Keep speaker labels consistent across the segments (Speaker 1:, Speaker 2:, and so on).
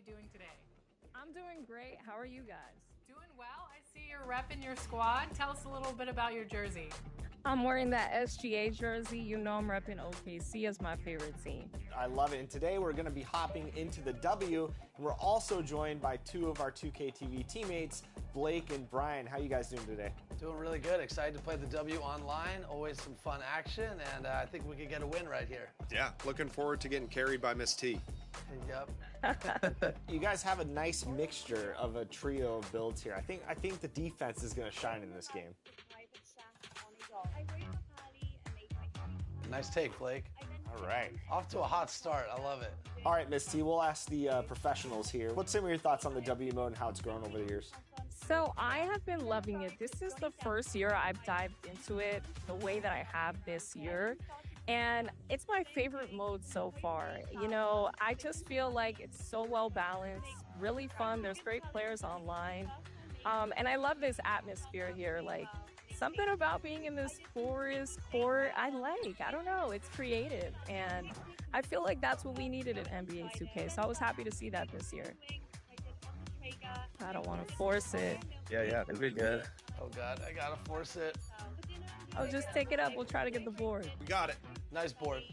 Speaker 1: doing today?
Speaker 2: I'm doing great. How are you guys?
Speaker 1: Doing well. I see you're repping your squad. Tell us a little bit about your jersey.
Speaker 2: I'm wearing that SGA jersey. You know I'm repping OKC as my favorite team.
Speaker 3: I love it. And today we're going to be hopping into the W. And we're also joined by two of our 2KTV teammates, Blake and Brian. How you guys doing today?
Speaker 4: Doing really good. Excited to play the W online. Always some fun action, and I think we could get a win right here.
Speaker 5: Yeah, looking forward to getting carried by Miss T.
Speaker 4: Yep.
Speaker 3: You guys have a nice mixture of a trio of builds here. I think the defense is going to shine in this game.
Speaker 4: Nice take, Blake.
Speaker 3: All right.
Speaker 4: Off to a hot start. I love it.
Speaker 3: All right, Miss T, we'll ask the professionals here. What's some of your thoughts on the W mode and how it's grown over the years?
Speaker 2: So I have been loving it. This is the first year I've dived into it the way that I have this year. And it's my favorite mode so far. You know, I just feel like it's so well balanced, really fun. There's great players online. And I love this atmosphere here. Like, something about being in this forest court, I don't know, it's creative. And I feel like that's what we needed in NBA 2K. So I was happy to see that this year. I don't want to force it.
Speaker 6: Yeah, it'll be good.
Speaker 4: Oh, God, I got to force it.
Speaker 2: Oh, just take it up. We'll try to get the board.
Speaker 5: We got it.
Speaker 4: Nice board.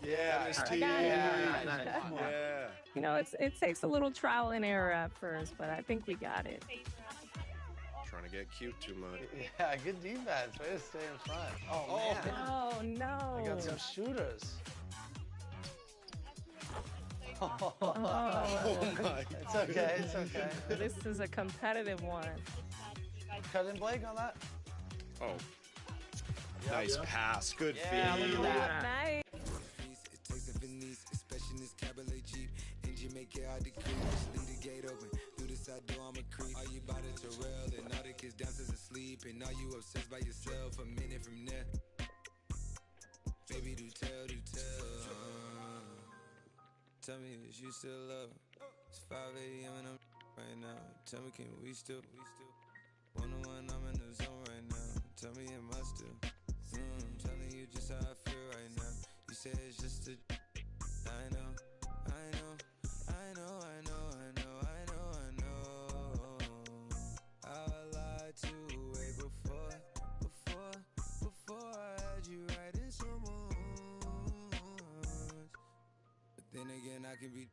Speaker 5: Yeah, Miss T.
Speaker 4: Yeah.
Speaker 2: You know, it takes a little trial and error at first, but I think we got it.
Speaker 5: Trying to get cute too much.
Speaker 4: Yeah, good defense. Way to stay in front. Oh, man.
Speaker 2: Oh, no.
Speaker 4: I got some shooters.
Speaker 5: Oh my.
Speaker 4: It's okay. It's okay.
Speaker 2: This is a competitive one.
Speaker 4: Cut in, Blake, on that.
Speaker 5: Oh. Nice pass. Good
Speaker 4: Yeah,
Speaker 5: feed.
Speaker 4: look at that.
Speaker 2: Nice.
Speaker 7: And now you obsessed by yourself a minute from there. Baby, do tell. Tell me, is you still love? It's 5 a.m. and I'm right now. Tell me, can we still? One-on-one, I'm in the zone right now. Tell me, am I still? Telling you just how I feel right now. You say it's just a. I know. I lied to way before I had you writing so much. But then again, I can be.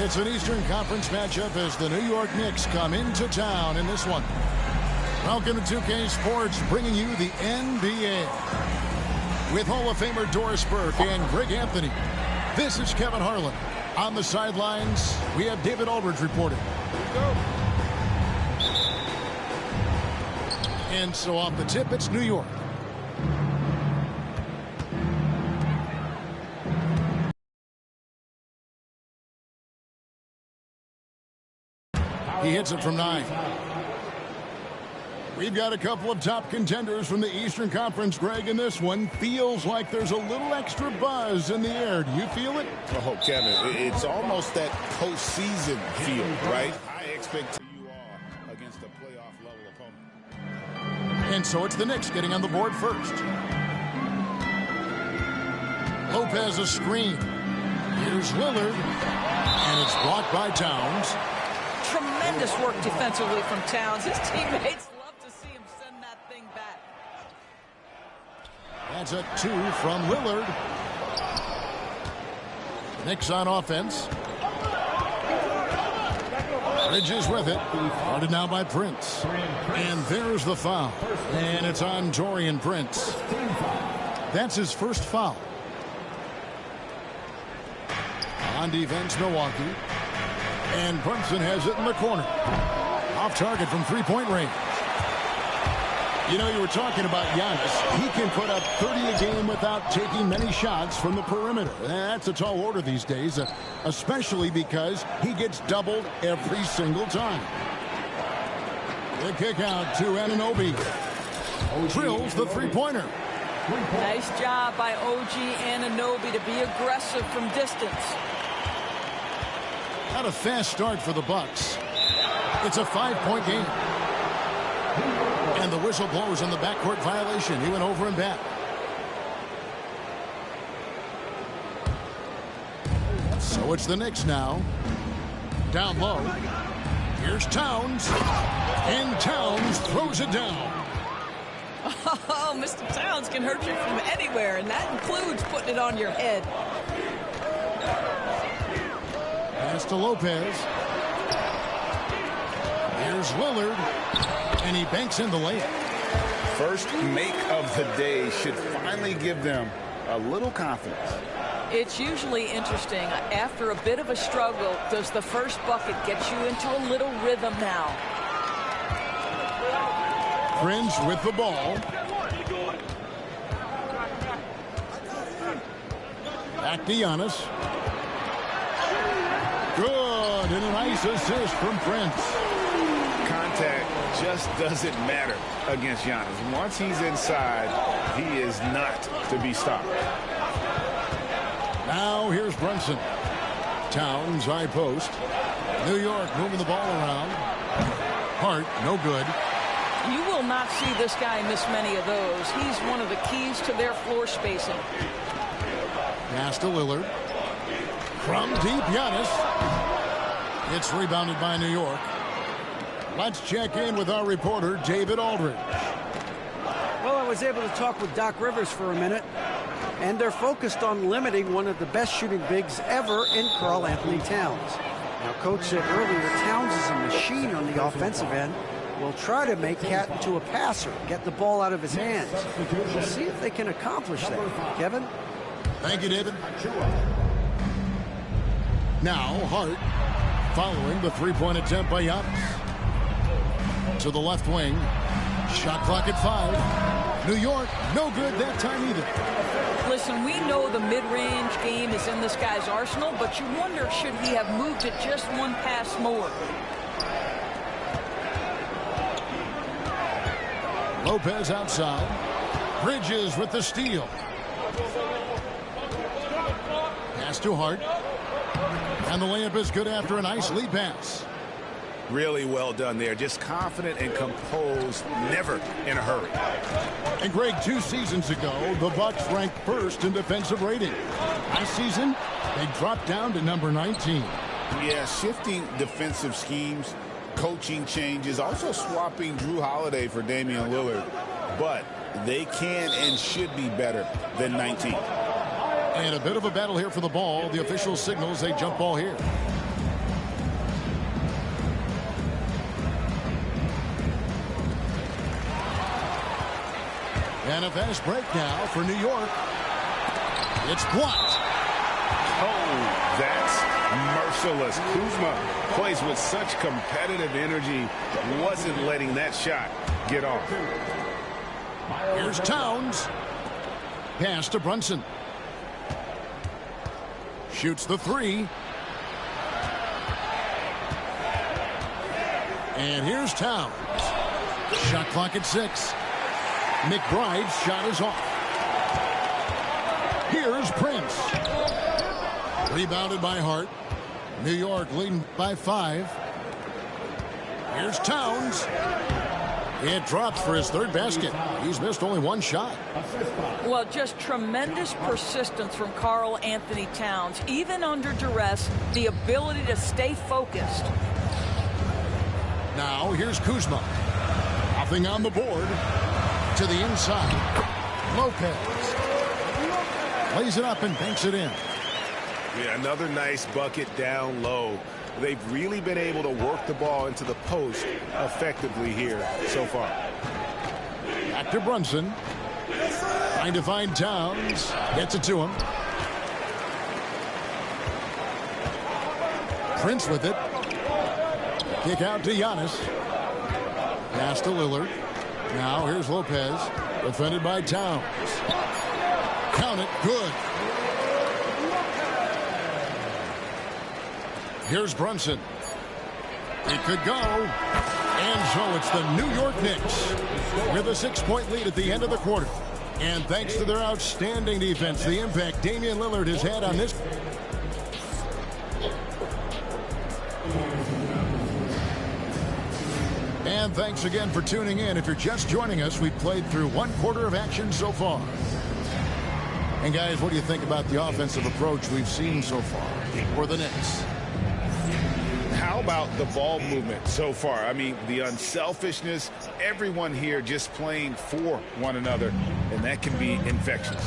Speaker 8: It's an Eastern Conference matchup as the New York Knicks come into town in this one. Welcome to 2K Sports, bringing you the NBA. With Hall of Famer Doris Burke and Greg Anthony, this is Kevin Harlan. On the sidelines, we have David Aldridge reporting. And so off the tip, it's New York. He hits it from 9. We've got a couple of top contenders from the Eastern Conference, Greg, and this one feels like there's a little extra buzz in the air. Do you feel it?
Speaker 9: Oh, Kevin, it's almost that postseason feel, right? I expect you all against a playoff-level opponent.
Speaker 8: And so it's the Knicks getting on the board first. Lopez a screen. Here's Lillard, and it's blocked by Towns.
Speaker 10: Tremendous work defensively from Towns. His teammates love to see him send that thing back.
Speaker 8: That's a 2 from Lillard. Knicks on offense. Bridges with it. Guarded now by Prince. And there's the foul. And it's on Taurean Prince. That's his first foul. On defense, Milwaukee. And Brunson has it in the corner. Off target from three-point range. You know, you were talking about Giannis. He can put up 30 a game without taking many shots from the perimeter. That's a tall order these days, especially because he gets doubled every single time. The kick out to Anunoby. Drills the three-pointer.
Speaker 10: Nice job by OG Anunoby to be aggressive from distance.
Speaker 8: Not a fast start for the Bucks. It's a 5-point game. And the whistle blows on the backcourt violation. He went over and back. So it's the Knicks now. Down low. Here's Towns. And Towns throws it down.
Speaker 10: Oh, Mr. Towns can hurt you from anywhere, and that includes putting it on your head.
Speaker 8: Pass to Lopez. Here's Lillard. And he banks in the layup.
Speaker 9: First make of the day should finally give them a little confidence.
Speaker 10: It's usually interesting. After a bit of a struggle, does the first bucket get you into a little rhythm now?
Speaker 8: Prince with the ball. Back to Giannis. Good. And a nice assist from Prince.
Speaker 9: Contact just doesn't matter against Giannis. Once he's inside, he is not to be stopped.
Speaker 8: Now here's Brunson. Towns, high post. New York moving the ball around. Hart, no good.
Speaker 10: You will not see this guy miss many of those. He's one of the keys to their floor spacing.
Speaker 8: Pass to Lillard. From deep, Giannis. It's rebounded by New York. Let's check in with our reporter, David Aldridge.
Speaker 6: Well, I was able to talk with Doc Rivers for a minute, and they're focused on limiting one of the best shooting bigs ever in Karl Anthony Towns. Now, Coach said earlier, Towns is a machine on the offensive end. Will try to make Cat into a passer, get the ball out of his hands. We'll see if they can accomplish that. Kevin?
Speaker 8: Thank you, David. Now, Hart following the three-point attempt by Giannis. To the left wing. Shot clock at 5. New York, no good that time either.
Speaker 10: Listen, we know the mid-range game is in this guy's arsenal, but you wonder, should he have moved it just one pass more?
Speaker 8: Lopez outside. Bridges with the steal. Pass to Hart. And the layup is good after a nice lead pass.
Speaker 9: Really well done there. Just confident and composed, never in a hurry.
Speaker 8: And Greg, 2 seasons ago, the Bucks ranked first in defensive rating. Last season, they dropped down to number 19.
Speaker 9: Yeah, shifting defensive schemes, coaching changes, also swapping Drew Holiday for Damian Lillard. But they can and should be better than 19.
Speaker 8: And a bit of a battle here for the ball. The official signals a jump ball here. And a fast break now for New York. It's blocked.
Speaker 9: Oh, that's merciless. Kuzma plays with such competitive energy. Wasn't letting that shot get off.
Speaker 8: Here's Towns. Pass to Brunson. Shoots the 3. And here's Towns. Shot clock at 6. McBride's shot is off. Here's Prince. Rebounded by Hart. New York leading by 5. Here's Towns. It drops for his 3rd basket. He's missed only 1 shot.
Speaker 10: Well, just tremendous persistence from Karl Anthony Towns. Even under duress, the ability to stay focused.
Speaker 8: Now here's Kuzma. Nothing on the board. To the inside. Lopez. Lays it up and banks it in.
Speaker 9: Yeah, another nice bucket down low. They've really been able to work the ball into the post effectively here so far.
Speaker 8: Back to Brunson. Trying to find Towns. Gets it to him. Prince with it. Kick out to Giannis. Pass to Lillard. Now here's Lopez, defended by Towns. Count it, good. Here's Brunson. It could go. And so it's the New York Knicks with a 6-point lead at the end of the quarter. And thanks to their outstanding defense, the impact Damian Lillard has had on this. And thanks again for tuning in. If you're just joining us, we've played through 1 quarter of action so far. And guys, what do you think about the offensive approach we've seen so far for the Knicks?
Speaker 9: How about the ball movement so far? I mean, the unselfishness, everyone here just playing for one another, and that can be infectious.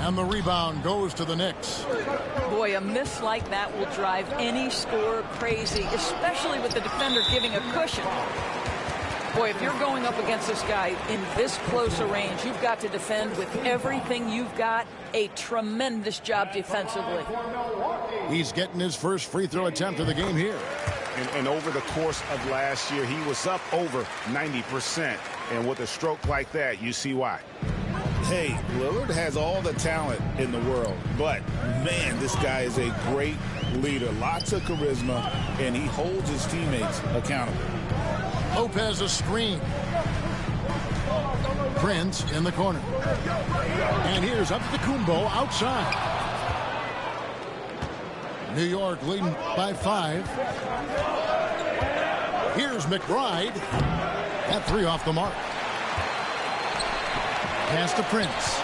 Speaker 8: And the rebound goes to the Knicks.
Speaker 10: Boy, a miss like that will drive any scorer crazy, especially with the defender giving a cushion. Boy, if you're going up against this guy in this close a range, you've got to defend with everything you've got. A tremendous job defensively.
Speaker 8: He's getting his first free throw attempt of the game here.
Speaker 9: And over the course of last year, he was up over 90%. And with a stroke like that, you see why. Hey, Lillard has all the talent in the world, but man, this guy is a great leader. Lots of charisma, and he holds his teammates accountable.
Speaker 8: Lopez a screen. Prince in the corner. And here's up to Kumbo outside. New York leading by 5. Here's McBride. That 3 off the mark. Pass to Prince.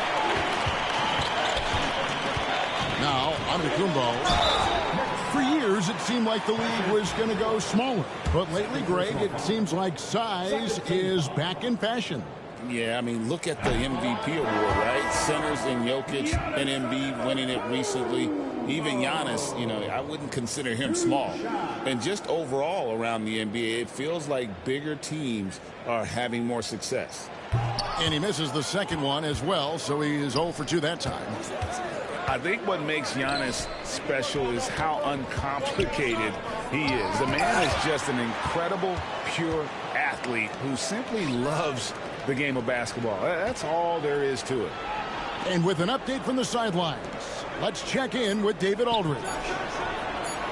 Speaker 8: Now, Antetokounmpo. For years, it seemed like the league was going to go smaller. But lately, Greg, it seems like size is back in fashion.
Speaker 9: Yeah, I mean, look at the MVP award, right? Centers and Jokic and Embiid winning it recently. Even Giannis, you know, I wouldn't consider him small. And just overall around the NBA, it feels like bigger teams are having more success.
Speaker 8: And he misses the second one as well, so he is 0 for 2 that time.
Speaker 9: I think what makes Giannis special is how uncomplicated he is. The man is just an incredible, pure athlete who simply loves the game of basketball. That's all there is to it.
Speaker 8: And with an update from the sidelines, let's check in with David Aldridge.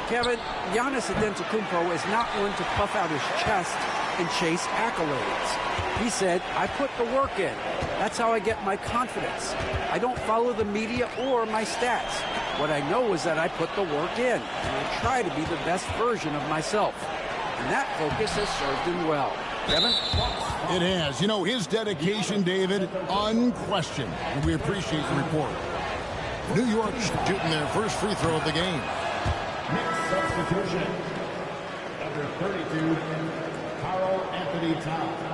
Speaker 6: Kevin, Giannis Antetokounmpo is not one to puff out his chest and chase accolades. He said, I put the work in. That's how I get my confidence. I don't follow the media or my stats. What I know is that I put the work in, and I try to be the best version of myself. And that focus has served him well. Kevin?
Speaker 8: It has. You know, his dedication, David, unquestioned. And we appreciate the report. New York shooting their first free throw of the game.
Speaker 11: Next substitution, number 32, Karl Anthony Towns.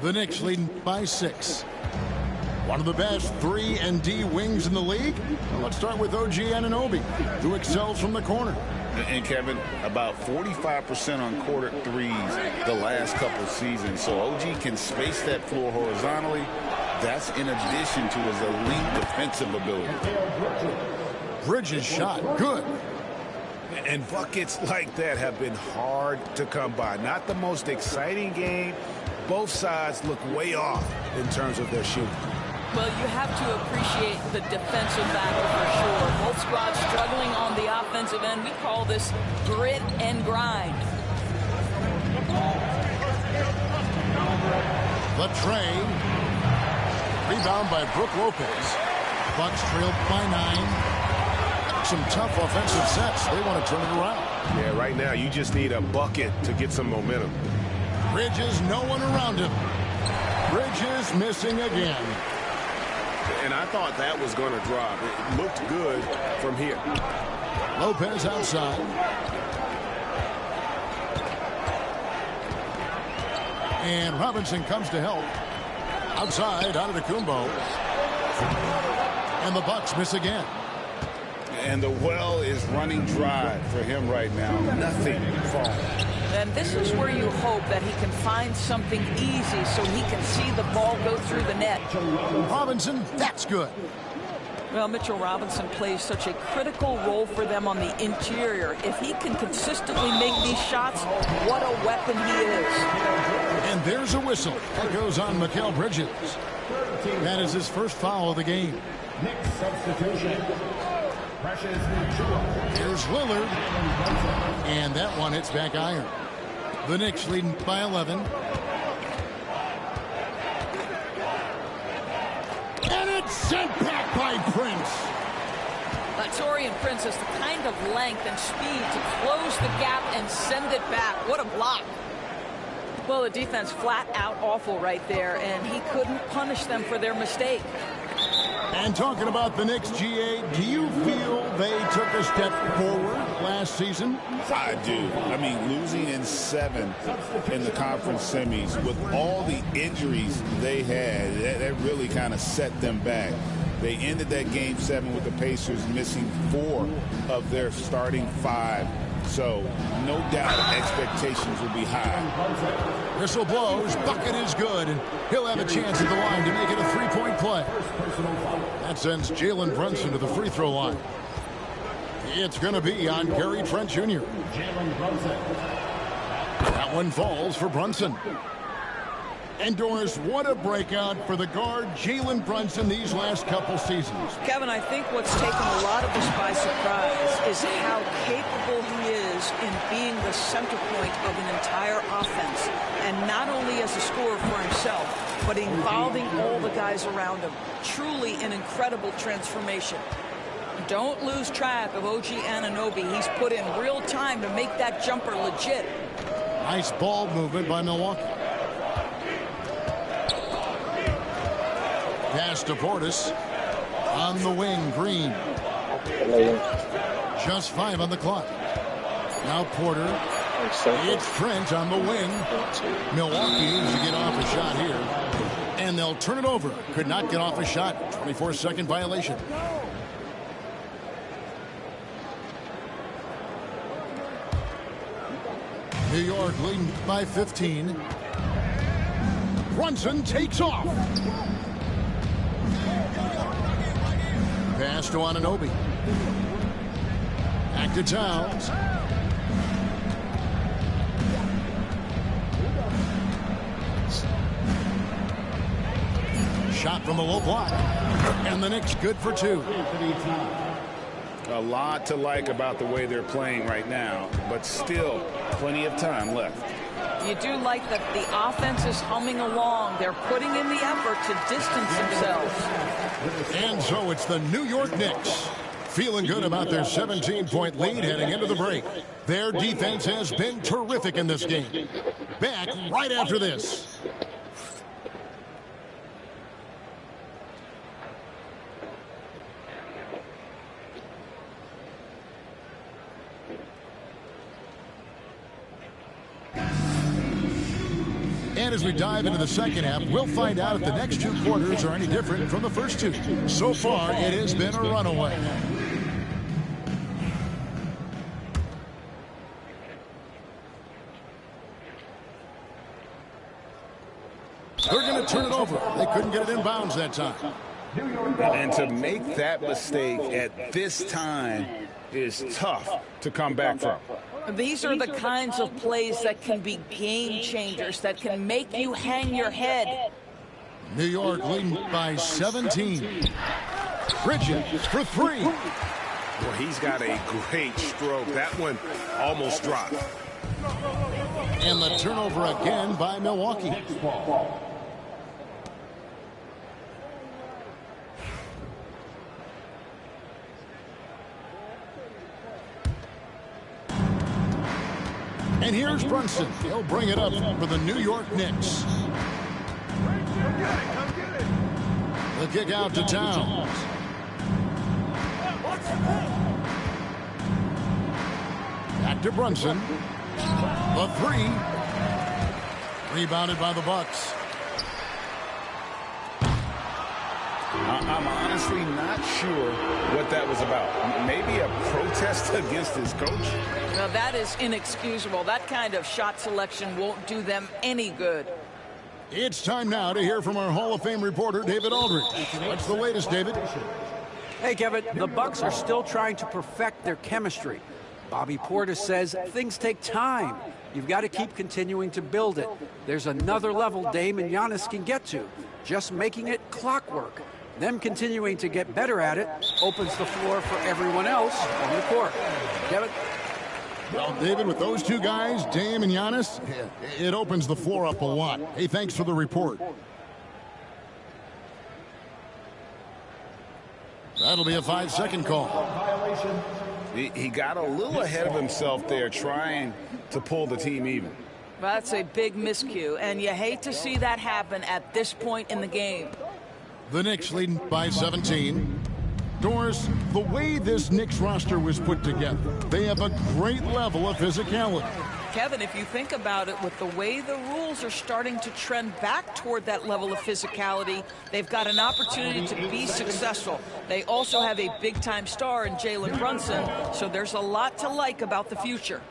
Speaker 8: The Knicks leading by 6. One of the best 3-and-D wings in the league. Well, let's start with OG Anunoby, who excels from the corner.
Speaker 9: And Kevin, about 45% on quarter threes the last couple seasons. So OG can space that floor horizontally. That's in addition to his elite defensive ability.
Speaker 8: Bridges shot good.
Speaker 9: And buckets like that have been hard to come by. Not the most exciting game. Both sides look way off in terms of their shooting.
Speaker 10: Well, you have to appreciate the defensive battle for sure. Both squads struggling on the offensive end. We call this grit and grind.
Speaker 8: The tray. Rebound by Brook Lopez. Bucks trailed by 9. Some tough offensive sets. They want to turn it around.
Speaker 12: Yeah, right now you just need a bucket to get some momentum.
Speaker 8: Bridges, no one around him. Bridges missing again.
Speaker 12: And I thought that was going to drop. It looked good from here.
Speaker 8: Lopez outside. And Robinson comes to help. Outside, Antetokounmpo. And the Bucks miss again.
Speaker 9: And the well is running dry for him right now. Nothing falling.
Speaker 10: And this is where you hope that he can find something easy so he can see the ball go through the net.
Speaker 8: Robinson, that's good.
Speaker 10: Well, Mitchell Robinson plays such a critical role for them on the interior. If he can consistently make these shots, what a weapon he is.
Speaker 8: And there's a whistle. That goes on Mikal Bridges. That is his first foul of the game.
Speaker 11: Next substitution.
Speaker 8: Here's Lillard. And that one hits back iron. The Knicks leading by 11. And it's sent back by Prince.
Speaker 10: Torian Prince has the kind of length and speed to close the gap and send it back. What a block. Well, the defense flat out awful right there, and he couldn't punish them for their mistake.
Speaker 8: And talking about the Knicks, GA, do you feel they took a step forward last season?
Speaker 9: I do. I mean, losing in 7 in the conference semis with all the injuries they had, that really kind of set them back. They ended that game 7 with the Pacers missing 4 of their starting 5. So, no doubt, expectations will be high.
Speaker 8: Whistle blows, bucket is good, and he'll have a chance at the line to make it a 3-point play. That sends Jalen Brunson to the free throw line. It's going to be on Gary Trent Jr. That one falls for Brunson. And Doris, what a breakout for the guard Jalen Brunson these last couple seasons.
Speaker 10: Kevin, I think what's taken a lot of us by surprise is how capable he is in being the center point of an entire offense. And not only as a scorer for himself, but involving all the guys around him. Truly an incredible transformation. Don't lose track of OG Anunoby. He's put in real time to make that jumper legit.
Speaker 8: Nice ball movement by Milwaukee. Pass to Portis. On the wing, Green. Just 5 on the clock. Now Porter. It's Trent on the wing. Milwaukee needs to get off a shot here. And they'll turn it over. Could not get off a shot. 24-second violation. New York leading by 15. Brunson takes off. Pass to Anunoby. Back to Towns. Shot from the low block. And the Knicks good for 2.
Speaker 9: A lot to like about the way they're playing right now, but still plenty of time left.
Speaker 10: You do like that the offense is humming along. They're putting in the effort to distance themselves.
Speaker 8: And so it's the New York Knicks feeling good about their 17-point lead heading into the break. Their defense has been terrific in this game. Back right after this. And as we dive into the second half, we'll find out if the next two quarters are any different from the first two. So far, it has been a runaway. They're going to turn it over. They couldn't get it in bounds that time.
Speaker 9: And to make that mistake at this time is tough to come back from.
Speaker 10: These are the kinds of plays that can be game changers, that can make you hang your head.
Speaker 8: New York leading by 17. Bridges for three.
Speaker 12: Well, he's got a great stroke. That one almost dropped.
Speaker 8: And the turnover again by Milwaukee. And here's Brunson. He'll bring it up for the New York Knicks. The kick out to Towns. Back to Brunson. The three. Rebounded by the Bucks.
Speaker 9: I'm honestly not sure what that was about. Maybe a protest against his coach?
Speaker 10: Now, that is inexcusable. That kind of shot selection won't do them any good.
Speaker 8: It's time now to hear from our Hall of Fame reporter, David Aldridge. What's the latest, David?
Speaker 6: Hey, Kevin, the Bucks are still trying to perfect their chemistry. Bobby Portis says things take time. You've got to keep continuing to build it. There's another level Dame and Giannis can get to. Just making it clockwork. Them continuing to get better at it opens the floor for everyone else on the court. Kevin?
Speaker 8: Well, David, with those two guys, Dame and Giannis, it opens the floor up a lot. Hey, thanks for the report. That'll be a 5-second call.
Speaker 9: He got a little ahead of himself there trying to pull the team even.
Speaker 10: That's a big miscue, and you hate to see that happen at this point in the game.
Speaker 8: The Knicks leading by 17. Doris, the way this Knicks roster was put together, they have a great level of physicality.
Speaker 10: Kevin, if you think about it, with the way the rules are starting to trend back toward that level of physicality, they've got an opportunity to be successful. They also have a big-time star in Jalen Brunson, so there's a lot to like about the future.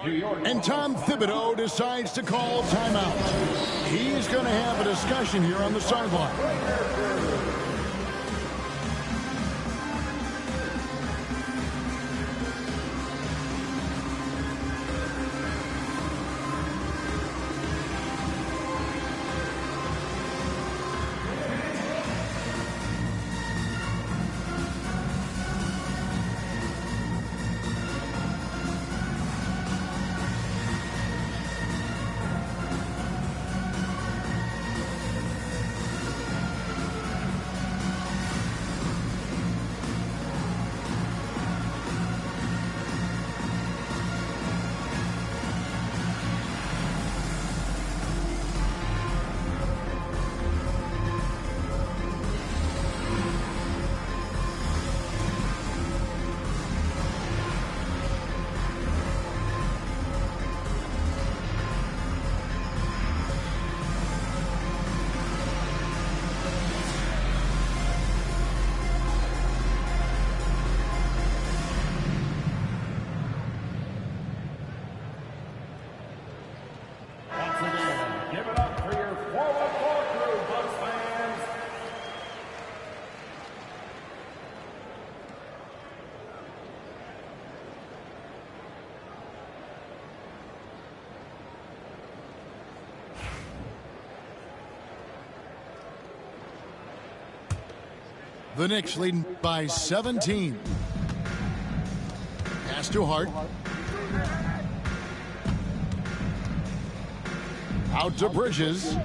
Speaker 8: And Tom Thibodeau decides to call timeout. He's going to have a discussion here on the sideline. The Knicks leading by 17. Pass to Hart. Out to Bridges.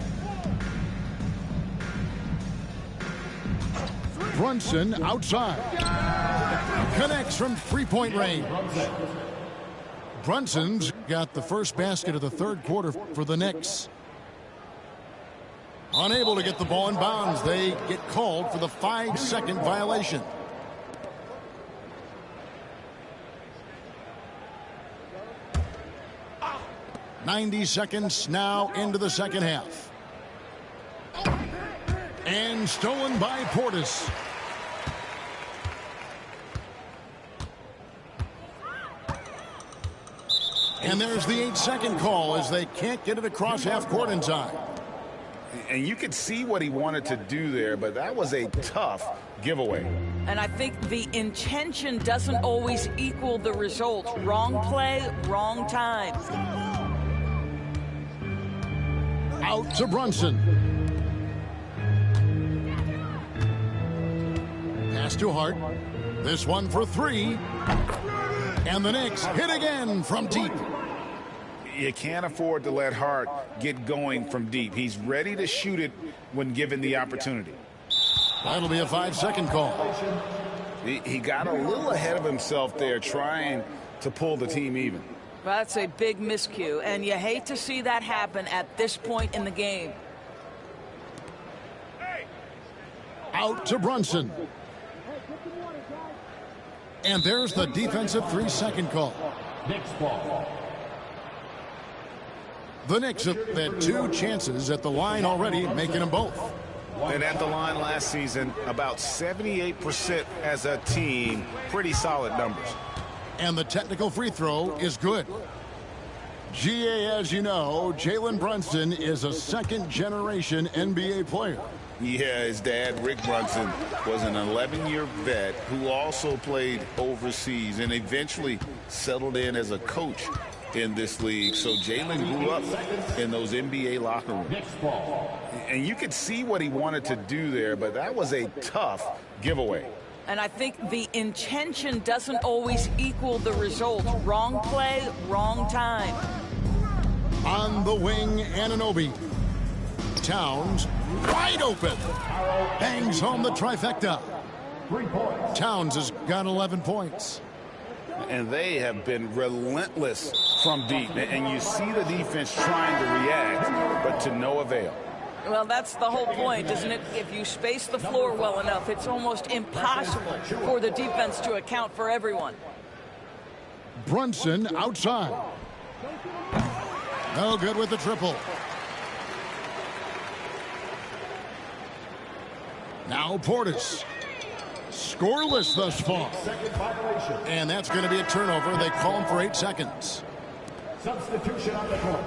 Speaker 8: Brunson outside. Connects from three-point range. Brunson's got the first basket of the third quarter for the Knicks. Unable to get the ball in bounds. They get called for the 5-second violation. 90 seconds now into the second half. And stolen by Portis. And there's the 8-second call as they can't get it across half court in time.
Speaker 9: And you could see what he wanted to do there, but that was a tough giveaway.
Speaker 10: And I think the intention doesn't always equal the result. Wrong play, wrong time.
Speaker 8: Out to Brunson. Pass to Hart. This one for three. And the Knicks hit again from deep.
Speaker 9: You can't afford to let Hart get going from deep. He's ready to shoot it when given the opportunity.
Speaker 8: That'll be a 5-second call.
Speaker 9: He got a little ahead of himself there trying to pull the team even.
Speaker 10: That's a big miscue, and you hate to see that happen at this point in the game.
Speaker 8: Out to Brunson. And there's the defensive 3-second call.
Speaker 11: Knicks ball.
Speaker 8: The Knicks have had 2 chances at the line already, making them both.
Speaker 9: And at the line last season, about 78% as a team. Pretty solid numbers.
Speaker 8: And the technical free throw is good. GA, as you know, Jalen Brunson is a second-generation NBA player.
Speaker 9: Yeah, his dad, Rick Brunson, was an 11-year vet who also played overseas and eventually settled in as a coach in this league. So Jalen grew up in those NBA locker rooms. And you could see what he wanted to do there, but that was a tough giveaway.
Speaker 10: And I think the intention doesn't always equal the result. Wrong play, wrong time.
Speaker 8: On the wing, Anunoby. Towns wide open. Bangs home the trifecta. Towns has got 11 points.
Speaker 9: And they have been relentless from deep. And you see the defense trying to react, but to no avail.
Speaker 10: Well, that's the whole point, isn't it? If you space the floor well enough, it's almost impossible for the defense to account for everyone.
Speaker 8: Brunson outside. No good with the triple. Now Portis. Scoreless thus far. And that's going to be a turnover. They call him for 8 seconds.
Speaker 11: Substitution on the court.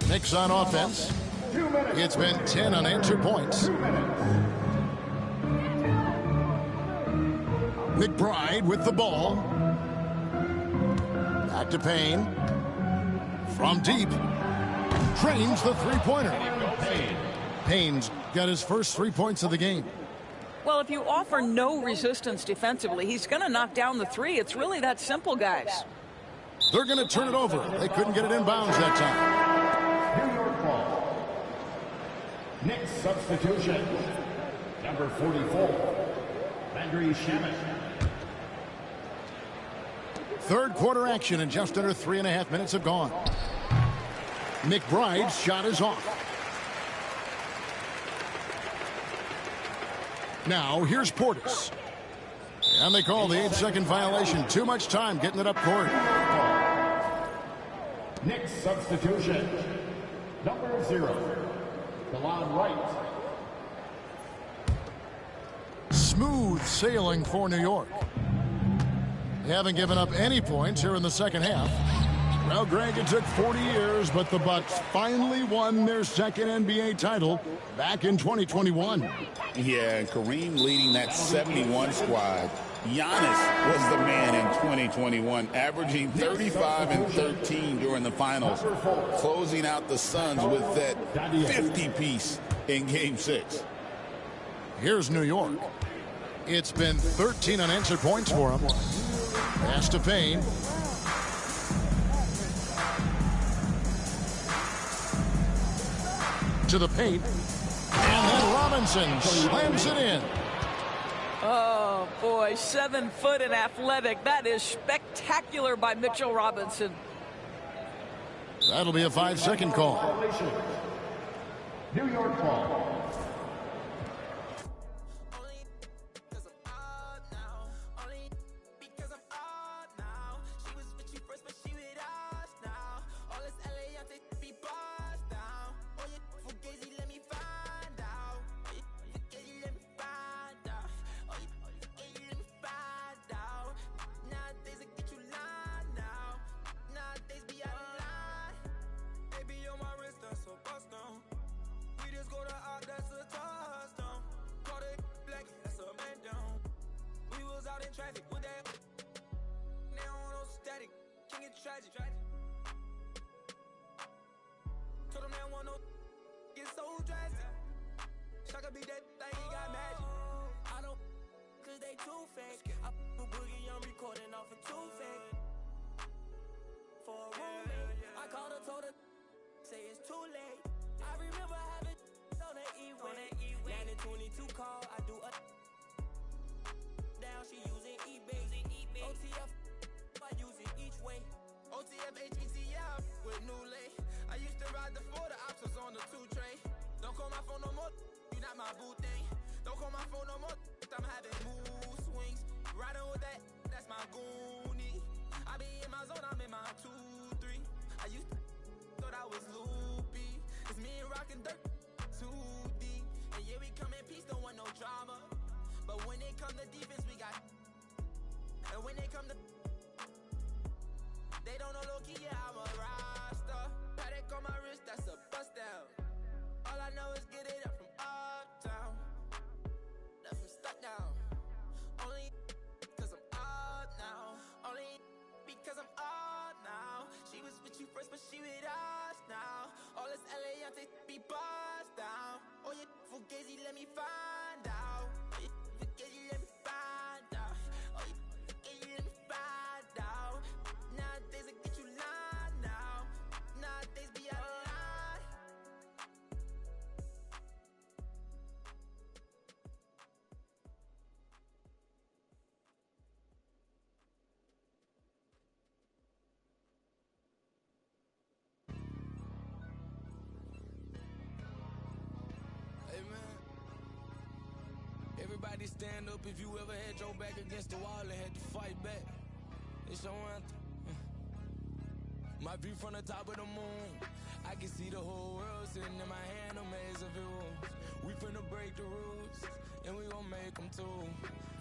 Speaker 8: Knicks on offense. It's been 10 unanswered points. McBride with the ball. Back to Payne. From deep. Trains the three-pointer. Payne's got his first 3 points of the game.
Speaker 10: Well, if you offer no resistance defensively, he's going to knock down the three. It's really that simple, guys.
Speaker 8: They're going to turn it over. They couldn't get it in bounds that time.
Speaker 11: New York ball. Knicks substitution. Number 44. Landry Shamet.
Speaker 8: Third quarter action and just under 3.5 minutes have gone. McBride's shot is off. Now here's Portis. And they call the 8-second violation. Too much time getting it up court.
Speaker 11: Knicks substitution. Number 0. DeLon Wright.
Speaker 8: Smooth sailing for New York. They haven't given up any points here in the second half. Well, Greg, it took 40 years, but the Bucks finally won their second NBA title back in 2021.
Speaker 9: Yeah, and Kareem leading that 71 squad. Giannis was the man in 2021, averaging 35 and 13 during the finals, closing out the Suns with that 50-piece in Game 6.
Speaker 8: Here's New York. It's been 13 unanswered points for them. Pass to Payne. To the paint. And then Robinson slams it in.
Speaker 10: Oh, boy, 7 foot and athletic. That is spectacular by Mitchell Robinson.
Speaker 8: That'll be a 5-second call.
Speaker 11: New York ball.
Speaker 7: traffic with that. They don't want no static. Can get tragic. Told them they don't want no. Get so drastic. Shaka be that thing, he got magic. I don't, cause they too fake. I do boogie, I'm recording off of too fake. For a roommate, I called her, told her, say it's too late. I remember having on that E-way. Landed 22 call, I do a down, she using eBay. OTF, I use it each way. OTF, HETF, with new lay. I used to ride the 4, the ops was on the 2 tray. Don't call my phone no more, you not my boo thing. Don't call my phone no more, I'm having mood swings. Riding with that, that's my goonie. I be in my zone, I'm in my 2-3. I used to thought I was loopy. It's me and rockin' dirt, 2D. And yeah, we come in peace, don't want no drama. But when it come to defense, we got. And when they come to, they don't know low-key, yeah, I'm a roster. Paddock on my wrist, that's a bust down. All I know is get it up from uptown. Not from stuck down. Only cause I'm up now. Only because I'm up now. She was with you first, but she with us now. All this LA, I take be buzzed down. Oh, you fugazi, let me find out. Oh, you fugazi, let me find out. Oh, you fugazi, let me find out. Nowadays, I get you lying now. Nowadays, be out of line. Hey man, everybody stand up if you ever had your back against the wall and had to fight back. It's your anthem. My view from the top of the moon, I can see the whole world sitting in my hand, a maze of rules. We finna break the rules, and we gon' make them too.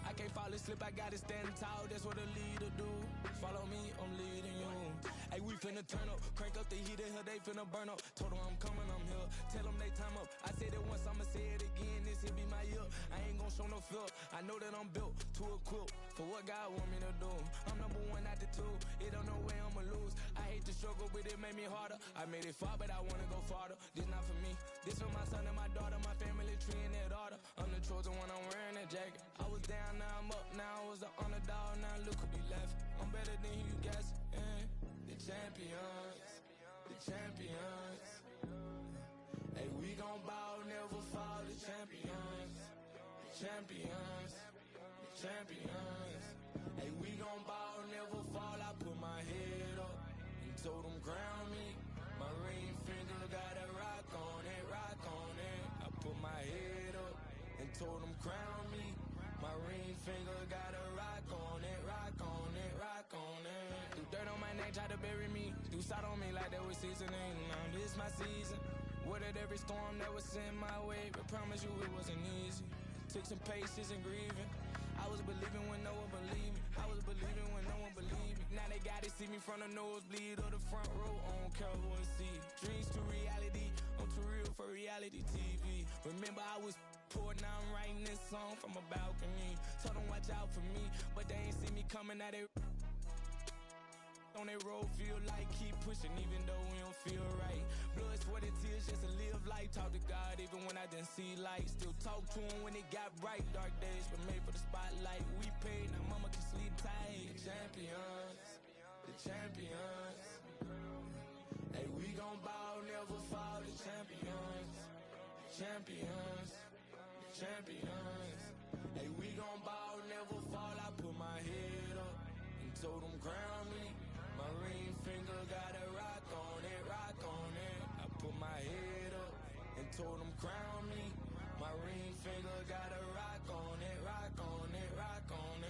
Speaker 7: I can't fall asleep, I gotta stand tall, that's what a leader do. Follow me, I'm leading you. Hey, we finna turn up, crank up the heat in here, they finna burn up. Told them I'm coming, I'm here, tell them they time up. I said it once, I'ma say it again, this here be my year. I ain't gon' show no fear, I know that I'm built to equip for what God want me to do. I'm number one out the two, it don't know way I'ma lose. I hate to struggle, but it made me harder. I made it far, but I wanna go farther. This not for me, this for my son and my daughter, my family tree and their daughter. I'm the chosen one, I'm wearing that jacket. I was down, now I'm up, now I was the underdog, now look who be left. I'm better than you guys, the champions, the champions. Hey, we gon' ball, never fall, the champions, the champions, the champions. Hey, we gon' ball, never fall, I put my head up and told them crown me. My ring finger got a rock on it, rock on it. I put my head up and told them crown me. My ring finger got a rock on it, rock on it, rock on it. Do dirt on my neck, try to bury me. Do salt on me like that was seasoning. Now this my season. Weathered every storm that was sent my way, but promise you it wasn't easy. Took some patience and grieving. I was believing when no one believed me. I was believing when no one believed me. Now they gotta see me from the nosebleed or the front row. I don't care who I see. Dreams to reality, I'm too real for reality TV. Remember I was poor, now I'm writing this song from a balcony. Told them watch out for me, but they ain't see me coming at it. On that road, feel like keep pushing even though we don't feel right. Blood, sweat, and tears just to live life. Talk to God even when I didn't see light. Still talk to him when it got bright. Dark days were made for the spotlight. We paid, now mama can sleep tight. The champions, the champions. Hey, we gon' ball, never fall. The champions, the champions, the champions. Hey, we gon' ball, never fall. I put my head up and told them crown me. My ring finger got a rock on it, rock on it. I put my head up and told them crown me. My ring finger got a rock on it, rock on it, rock on it.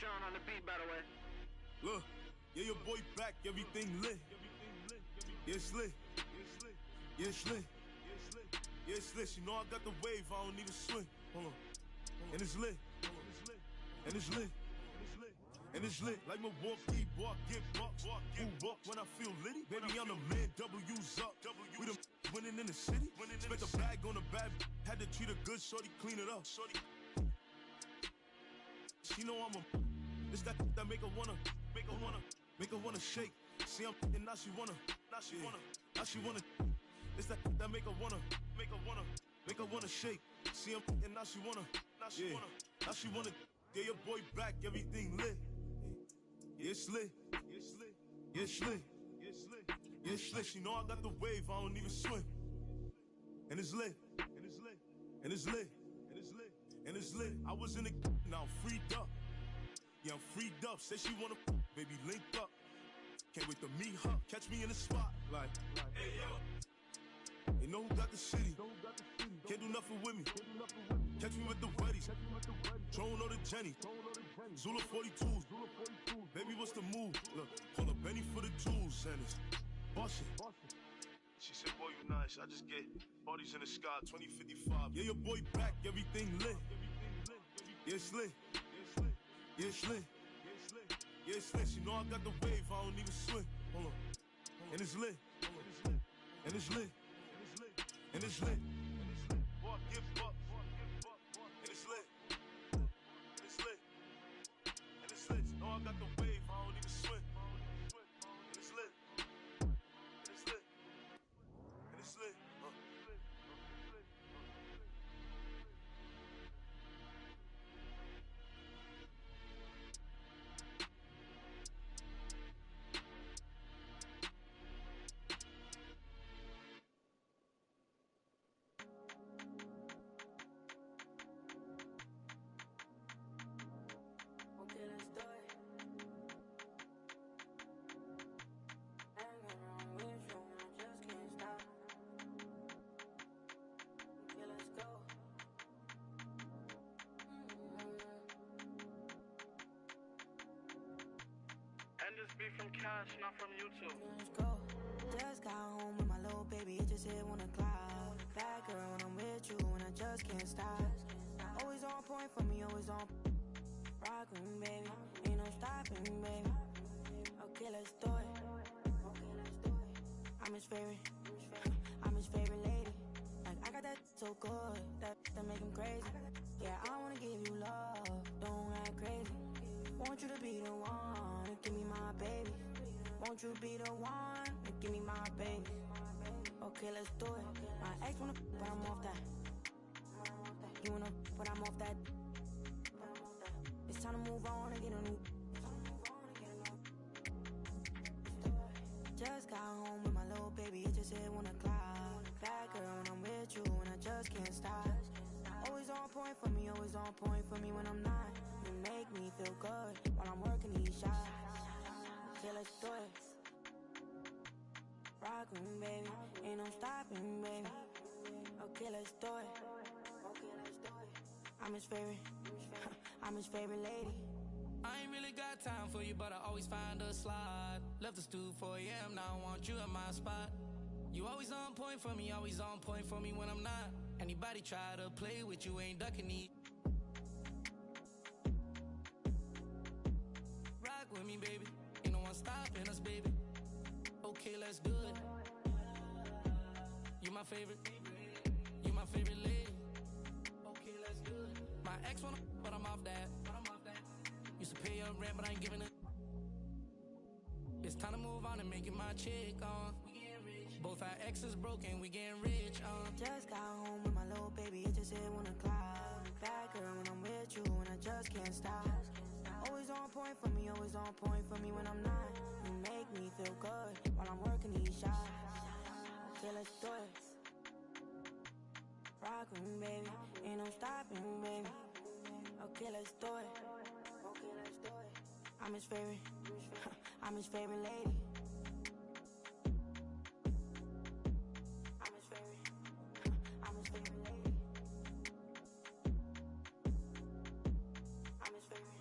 Speaker 13: Sean on the beat, by the way.
Speaker 14: Look, yeah, your boy back, everything lit. Yeah, it's lit. Yeah, it's lit. Yeah, it's lit. You know I got the wave, I don't need to swim. Hold on. And it's lit. And it's lit. And it's lit. Like Milwaukee, walk, get bucks. Who walk when I feel litty? Baby, I'm the man, W's up. We the winning in the city. Spent the bag on the bad. Had to treat her good, shorty, clean it up. She know I'm a. This that make her wanna shake. See I'm and now she wanna. It's that make her wanna shake. See I'm and now she wanna. Now she wanna. Yeah, your boy back, everything lit. Yeah, it's lit. Yeah, it's lit. Yeah, it's lit. She know I got the wave, I don't even swim. And it's lit. And it's lit. And it's lit. And it's lit. And it's lit. I was in the now I'm freed up. Yeah, I'm freed up. Say she wanna baby link up. Can't wait to meet her. Catch me in the spot. Like hey yo. You know who got the city? Can't do nothing with me. Catch me with the weddies. Drone or the Jenny. Zula 42s. Baby, what's the move? Look, call up Benny for the jewels and it's bustin'. She said, boy, you nice. I just get bodies in the sky, 2055. Yeah, your boy back, everything lit. Yeah, it's lit. Yeah, it's lit. Yeah, it's lit. You know I got the wave, I don't even swim. Hold on. And it's lit. And it's lit. And it's lit. Walk, give up. And it's lit. And it's lit. And it's lit. You know I got the wave, I don't even swim. And it's lit. And it's lit. And it's lit.
Speaker 13: And this be from Cant, not from YouTube.
Speaker 15: Let's go. Just got home with my little baby, it just hit 1 o'clock. Bad girl when I'm with you and I just can't stop. Always on point for me, always on. Rockin', baby, ain't no stopping, baby. Okay, let's do it. I'm his favorite. I'm his favorite lady. Like I got that so good that make him crazy. Yeah, I wanna give you love, don't act crazy. Want you to be the one and give me my baby. Want you to be the one and give me my baby. Okay, let's do it. My ex wanna, but I'm off that. You wanna, but I'm off that. It's time to move on and get a new. Just got home with my little baby, it just hit 1 o'clock. Bad girl when I'm with you and I just can't stop. Always on point for me, always on point for me when I'm not. You make me feel good while I'm working these shots. Yeah, let's do it. Rockin', baby, ain't no stopping, baby. Okay, let's do it. I'm his favorite. I'm his favorite lady.
Speaker 16: I ain't really got time for you, but I always find a slot. Left the stool 4 a.m., now I want you in my spot. You always on point for me, always on point for me when I'm not. Anybody try to play with you, ain't ducking me. Rock with me, baby. Ain't no one stopping us, baby. Okay, let's do it. You my favorite. You my favorite lady. Okay, let's do it. My ex wanna, but I'm off that. Used to pay your rent, but I ain't giving it. It's time to move on and make it my chick, We getting rich. Both our exes broken, we getting rich,
Speaker 15: Just got home with my little baby, it just hit 1 o'clock. Bad girl when I'm with you and I just can't stop. Always on point for me, always on point for me when I'm not. You make me feel good while I'm working these shots. Okay, let's do it. Rockin', baby, ain't no stopping, baby. Okay, let's do it. I'm his favorite. I'm his favorite lady. I'm his favorite. I'm his favorite lady. I'm his favorite.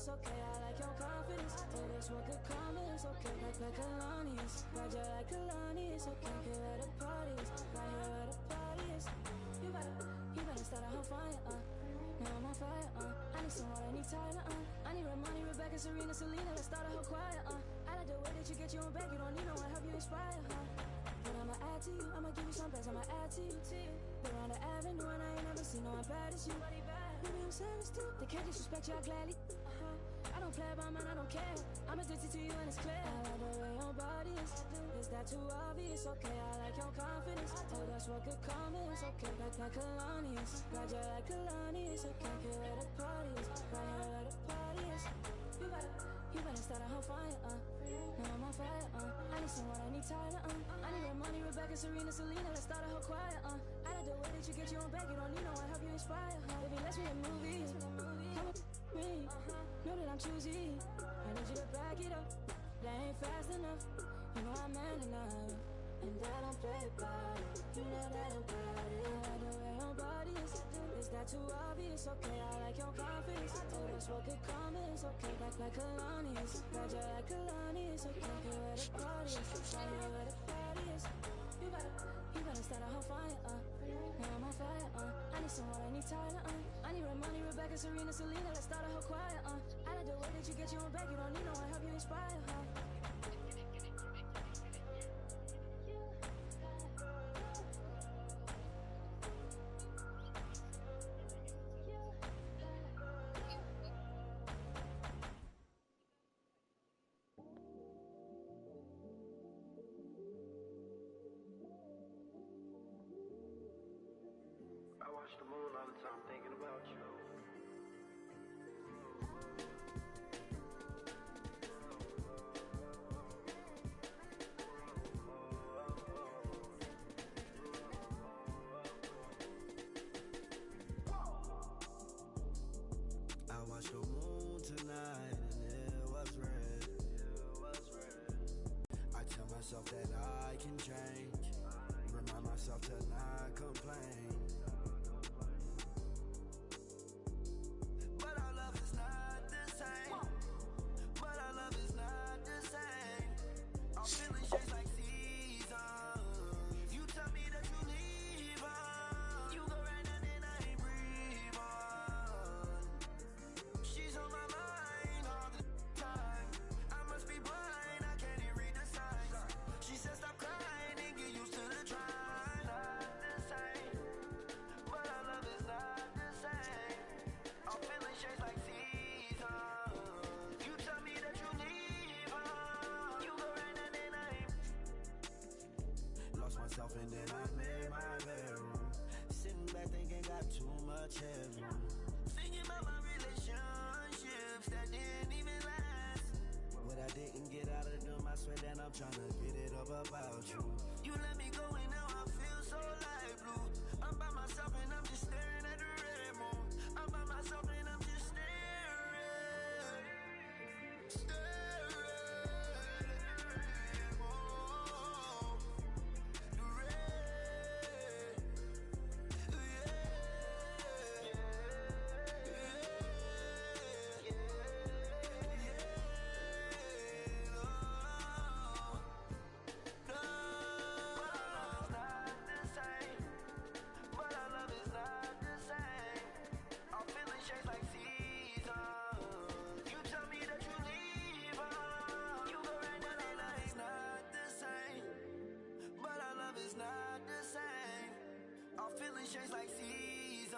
Speaker 15: obvious, okay. I like your confidence. Oh, that's what good karma is, okay. Like Kalani's, ride ya like Kalani's, okay. Here where the party is, right here where the party is. You better start a whole fire, now I'm on fire, I need some water, I need Tyler, I need Ramani, Rebecca, Serena, Selena, let's start a whole choir, I like the way that you get your own back, you don't need no one, help you inspire, But I'ma add to you, I'ma give you some best, I'ma add to you, They're on the avenue and I ain't never seen no one bad as you. Maybe I'm savage too, they can't disrespect you, I gladly, I don't play about mine, I don't care, I'm addicted to you and it's clear. I like the way your body is that too obvious, okay. I like your confidence, oh that's what good karma is, okay. Like Kalani's, ride ya like Kalani's, okay. Here where the party is, right here where the party is. You better start a whole fire, now I'm on fire, I need some water, I need Tyler, I need Ramani, Rebecca, Serena, Selena, let's start a whole choir, I like the way that you get your own back, you don't need no one, help you inspire, Baby, let's be a movie, come with me, know that I'm choosy, I need you to back it up, that ain't fast enough, you know I'm man enough, and I don't play about it, you know that about it. I like the way your body is that too obvious, okay. I like your confidence, oh that's what good karma is, okay. Like Kalani's, ride ya like Kalani's, okay. Here where the party is, right here where the party is. You better start a whole fire, now I'm on fire, I need some water, I need Tyler, I need Ramani, Rebecca, Serena, Selena, let's start a whole choir, I like the way that you get your own back, you don't need no one, help you inspire,
Speaker 13: I watch the moon all the time thinking about you.
Speaker 17: I watched the moon tonight and it was red. I tell myself that I can change, remind myself to not complain. But our love is not the same. But our love is not the same. I'm feeling shapes like seasons. You tell me that you leave on. You go right now and I ain't breathe on. She's on my mind all the time. I must be blind, I can't even read the signs. She said stop crying and get used to the drive. Not the same, but our love is not the same. I'm feeling shapes like seasons. You tell me that you leave on. You go right now and I ain't. Lost myself and then I made my bedroom. Sitting back thinking got too much headroom. Thinking about my relationships that didn't even last. What I didn't get out of them, I swear that I'm trying to get it up about you. You let me go and now I feel so light blue. I'm by myself and I'm just staring at the red moon. I'm by myself and I'm just staring. Staring at the red moon. The red. Shades like seasons.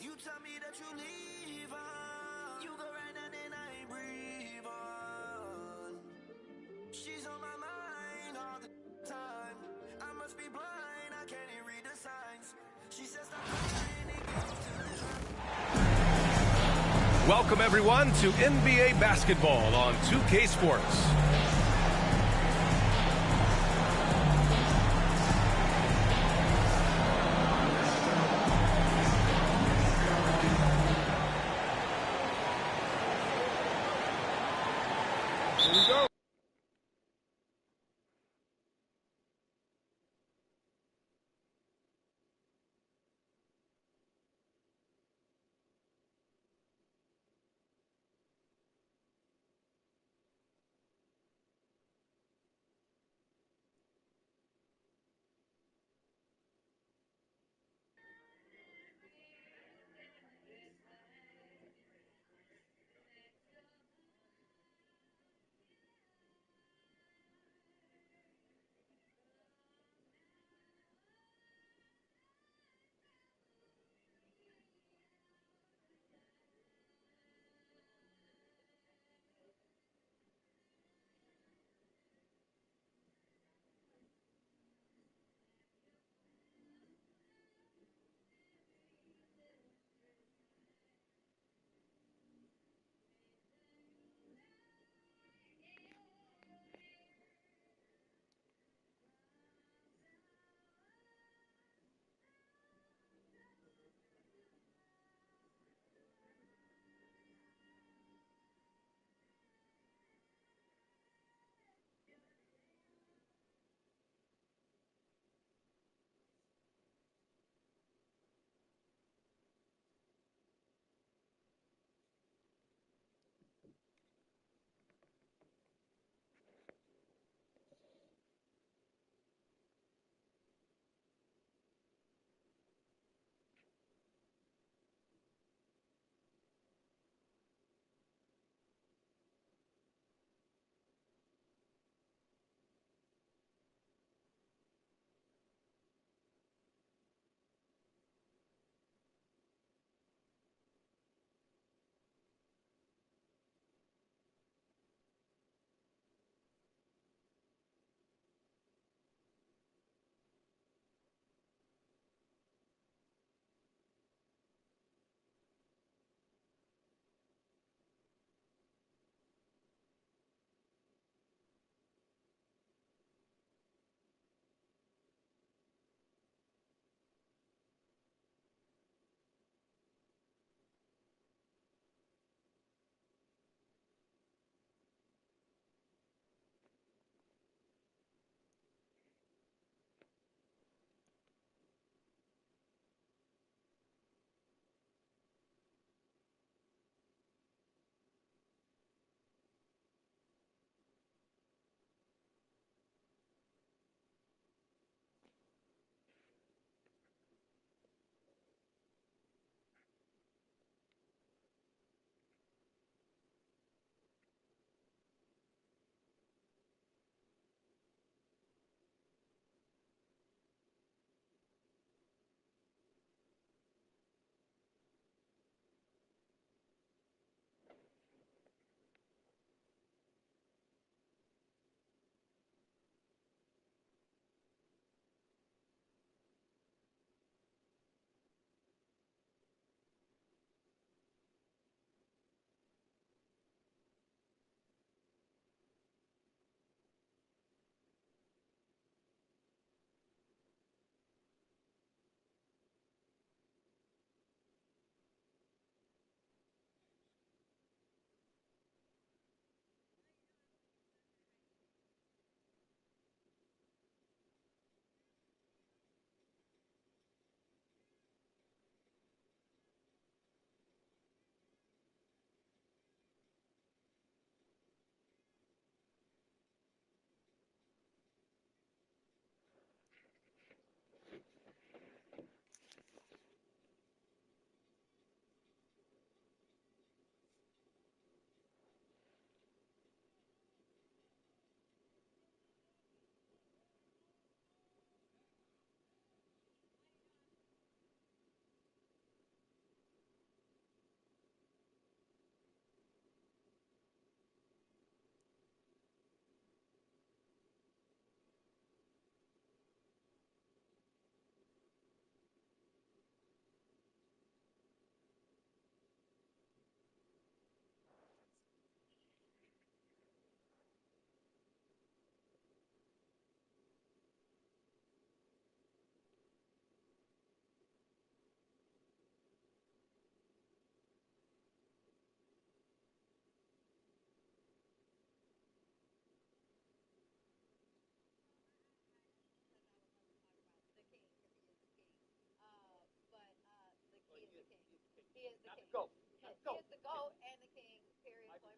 Speaker 17: You tell me that you leave on. You go right now and I ain't breathe on. She's on my mind all the time. I must be blind, I can't even read the signs. She says stop crying and get used to the drive.
Speaker 18: Welcome everyone to NBA basketball on 2K Sports.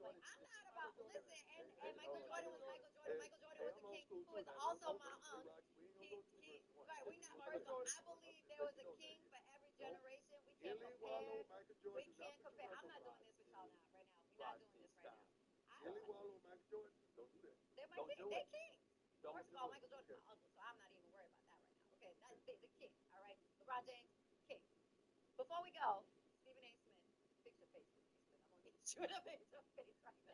Speaker 19: Like, I'm not about, listen, and Michael Jordan was Michael Jordan. Michael Jordan was a king who is also my uncle. Right, we not, first of all, I believe there was a king for every generation. We can't compare. We can't compare. I'm not doing this with y'all now, right now. We're not doing this right now. They're my king. They're kings. First of all, Michael Jordan's my uncle, so I'm not even worried about that right now. Okay, that's the king, all right? LeBron James, king. Before we go, Stephen A. Smith, fix your face, Stephen A. Smith. I'm going to get you in a fix your face right now.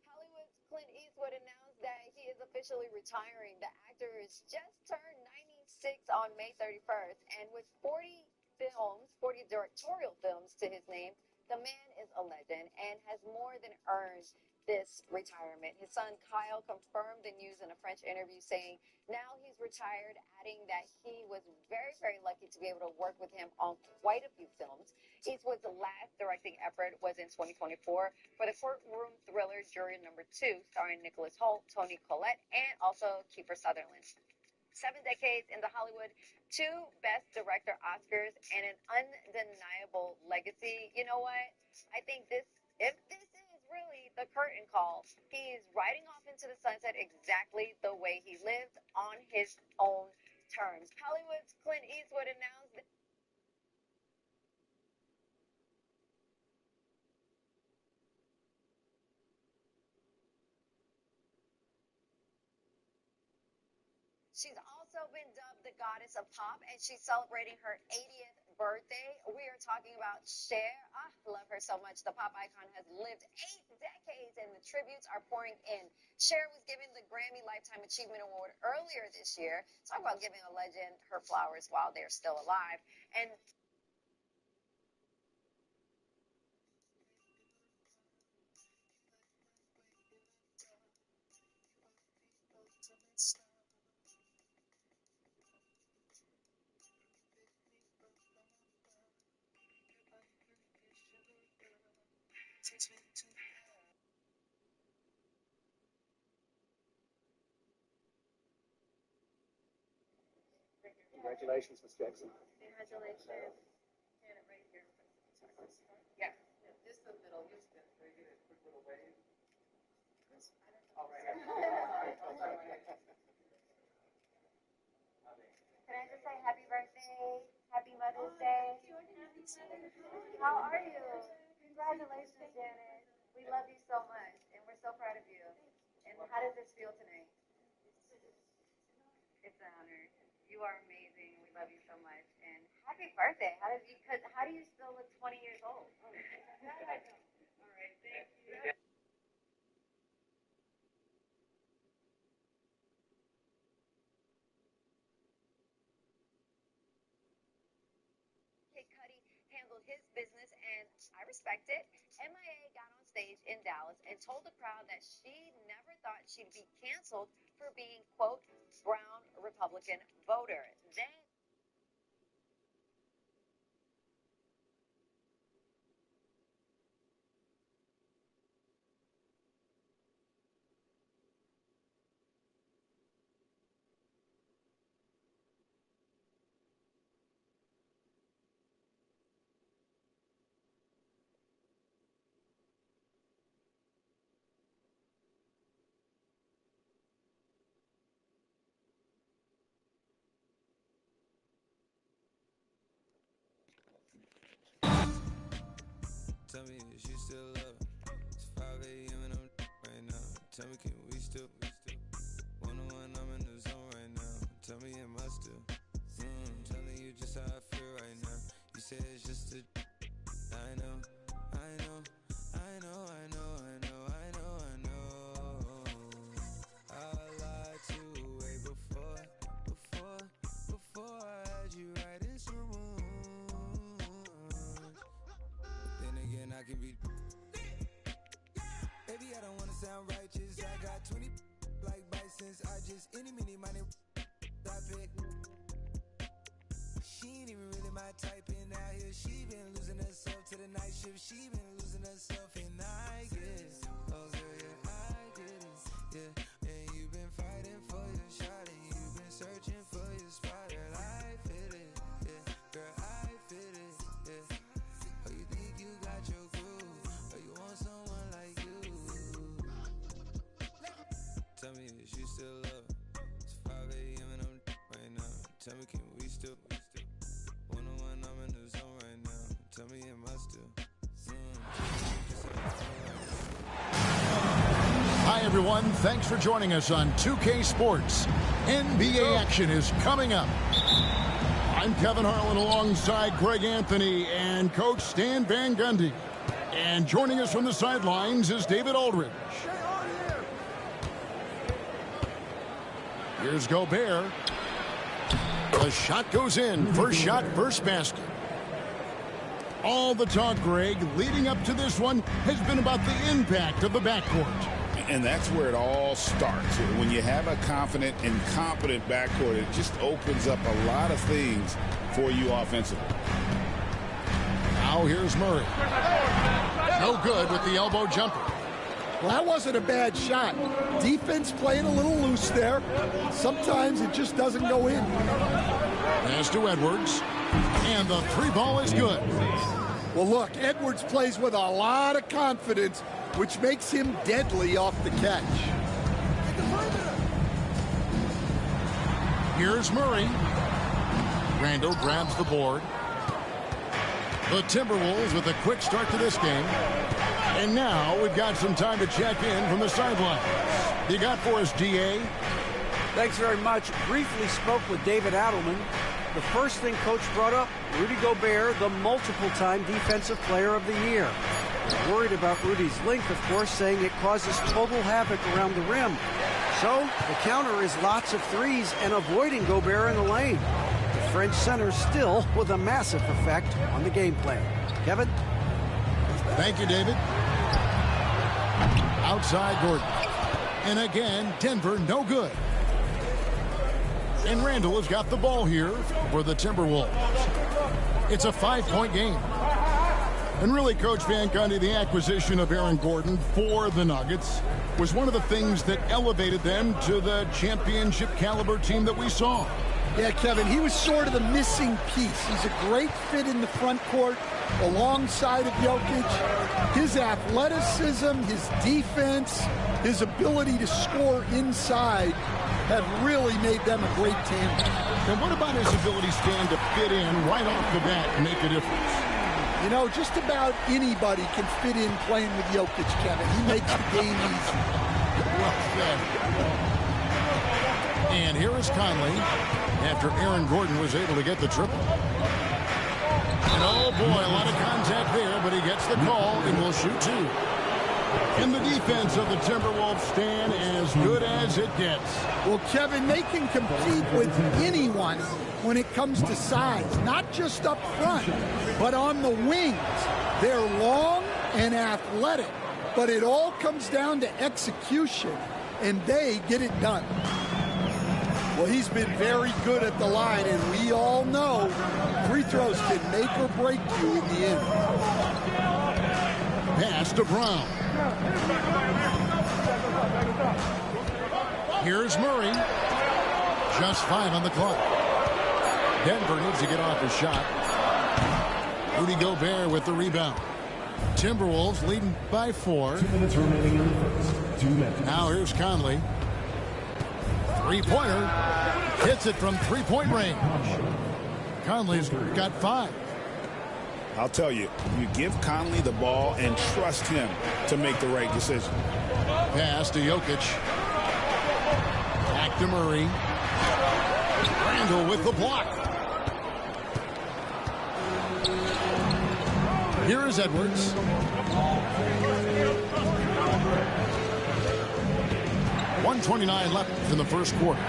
Speaker 19: Hollywood's Clint Eastwood announced that he is officially retiring. The actor has just turned 96 on May 31st, and with 40 directorial films to his name, the man is a legend and has more than earned this retirement. His son Kyle confirmed the news in a French interview, saying now he's retired, adding that he was very, very lucky to be able to work with him on quite a few films. Eastwood's last directing effort was in 2024 for the courtroom thriller Jury Number 2, starring Nicholas Hoult, Toni Collette, and also Kiefer Sutherland. 7 decades in the Hollywood, 2 Best Director Oscars, and an undeniable legacy. You know what? I think if this is really the curtain call, he's riding off into the sunset exactly the way he lived, on his own terms. Hollywood's Clint Eastwood announced she's also been dubbed the goddess of pop, and she's celebrating her 80th birthday. We are talking about Cher. I love her so much. The pop icon has lived 8 decades, and the tributes are pouring in. Cher was given the Grammy Lifetime Achievement Award earlier this year. Talk about giving a legend her flowers while they're still alive. And
Speaker 20: Congratulations, Ms. Jackson.
Speaker 19: congratulations. Stand it right here. Yeah, just the middle. Just the quick little wave. All right. Can I just say happy birthday, happy Mother's Day? How are you? Congratulations, Janet. We love you so much, and we're so proud of you. And how does this feel tonight? It's an honor. You are amazing. We love you so much, and happy birthday. How do you still look 20 years old? All right, thank you. Kid Cudi handled his business, and I respect it. MIA got on stage in Dallas and told the crowd that she never thought she'd be canceled for being, quote, brown Republican voter. Then
Speaker 7: Tell me if you still love her. It's 5 a.m. and I'm right now. Tell me, can we still? 101, I'm in the zone right now. Tell me, am I still? Telling you just how I feel right now. You say it's just a. I know, I know, I know, I know, I know, I know, I know. I lied to you way before I had you right in some room. Then again, I can be. Baby, I don't wanna sound righteous. I got 20 like bisons. I just any money. I pick. She ain't even really my type, and out here she been losing herself to to the night shift, she been losing herself, and I guess, oh girl, yeah, I get it, yeah, and you've been fighting for your shot, and you've been searching for your spot, girl, I feel it, yeah, girl, I feel it, yeah, oh, you think you got your groove, or you want someone like you, tell me is you still love, it's 5 a.m. and I'm right now, tell me can we still, one-on-one, I'm in the zone right now, tell me am I still,
Speaker 8: Hi, everyone. Thanks for joining us on 2K Sports. NBA action is coming up. I'm Kevin Harlan alongside Greg Anthony and Coach Stan Van Gundy. And joining us from the sidelines is David Aldridge. Here's Gobert. The shot goes in. First shot, first basket. All the talk, Greg, leading up to this one has been about the impact of the backcourt.
Speaker 9: And that's where it all starts. When you have a confident and competent backcourt, it just opens up a lot of things for you offensively.
Speaker 8: Now here's Murray. No good with the elbow jumper.
Speaker 20: Well, that wasn't a bad shot. Defense playing a little loose there. Sometimes it just doesn't go in.
Speaker 8: Pass to Edwards. And the three ball is good.
Speaker 20: Well, look, Edwards plays with a lot of confidence, which makes him deadly off the catch.
Speaker 8: Here's Murray. Randall grabs the board. The Timberwolves with a quick start to this game. And now we've got some time to check in from the sidelines. You got for us, DA?
Speaker 6: Thanks very much. Briefly spoke with David Adelman. The first thing Coach brought up, Rudy Gobert, the multiple-time Defensive Player of the Year. Worried about Rudy's length, of course, saying it causes total havoc around the rim. So the counter is lots of threes and avoiding Gobert in the lane. The French center still with a massive effect on the game plan. Kevin?
Speaker 8: Thank you, David. Outside Gordon. And again, Denver no good. And Randall has got the ball here for the Timberwolves. It's a 5-point game. And really, Coach Van Gundy, the acquisition of Aaron Gordon for the Nuggets was one of the things that elevated them to the championship caliber team that we saw.
Speaker 20: Yeah, Kevin, he was sort of the missing piece. He's a great fit in the front court alongside of Jokic. His athleticism, his defense, his ability to score inside have really made them a great tandem.
Speaker 8: And what about his ability, Stan, to fit in right off the bat and make a difference?
Speaker 20: You know, just about anybody can fit in playing with Jokic, Kevin. He makes the game easy.
Speaker 8: Well said. And here is Conley after Aaron Gordon was able to get the triple. And oh boy, a lot of contact there, but he gets the call and will shoot two. And the defense of the Timberwolves stand as good as it gets.
Speaker 20: Well, Kevin, they can compete with anyone when it comes to size, not just up front, but on the wings. They're long and athletic, but it all comes down to execution, and they get it done. Well, he's been very good at the line, and we all know free throws can make or break you in the end.
Speaker 8: Pass to Brown. Here's Murray. Just 5 on the clock. Denver needs to get off his shot. Rudy Gobert with the rebound. Timberwolves leading by 4.
Speaker 11: 2 minutes remaining in the first. 2 minutes.
Speaker 8: Now here's Conley. Three-pointer. Hits it from three-point range. Conley's got 5.
Speaker 9: I'll tell you, you give Conley the ball and trust him to make the right decision.
Speaker 8: Pass to Jokic. Back to Murray. Randall with the block. Here is Edwards. .129 left in the first quarter.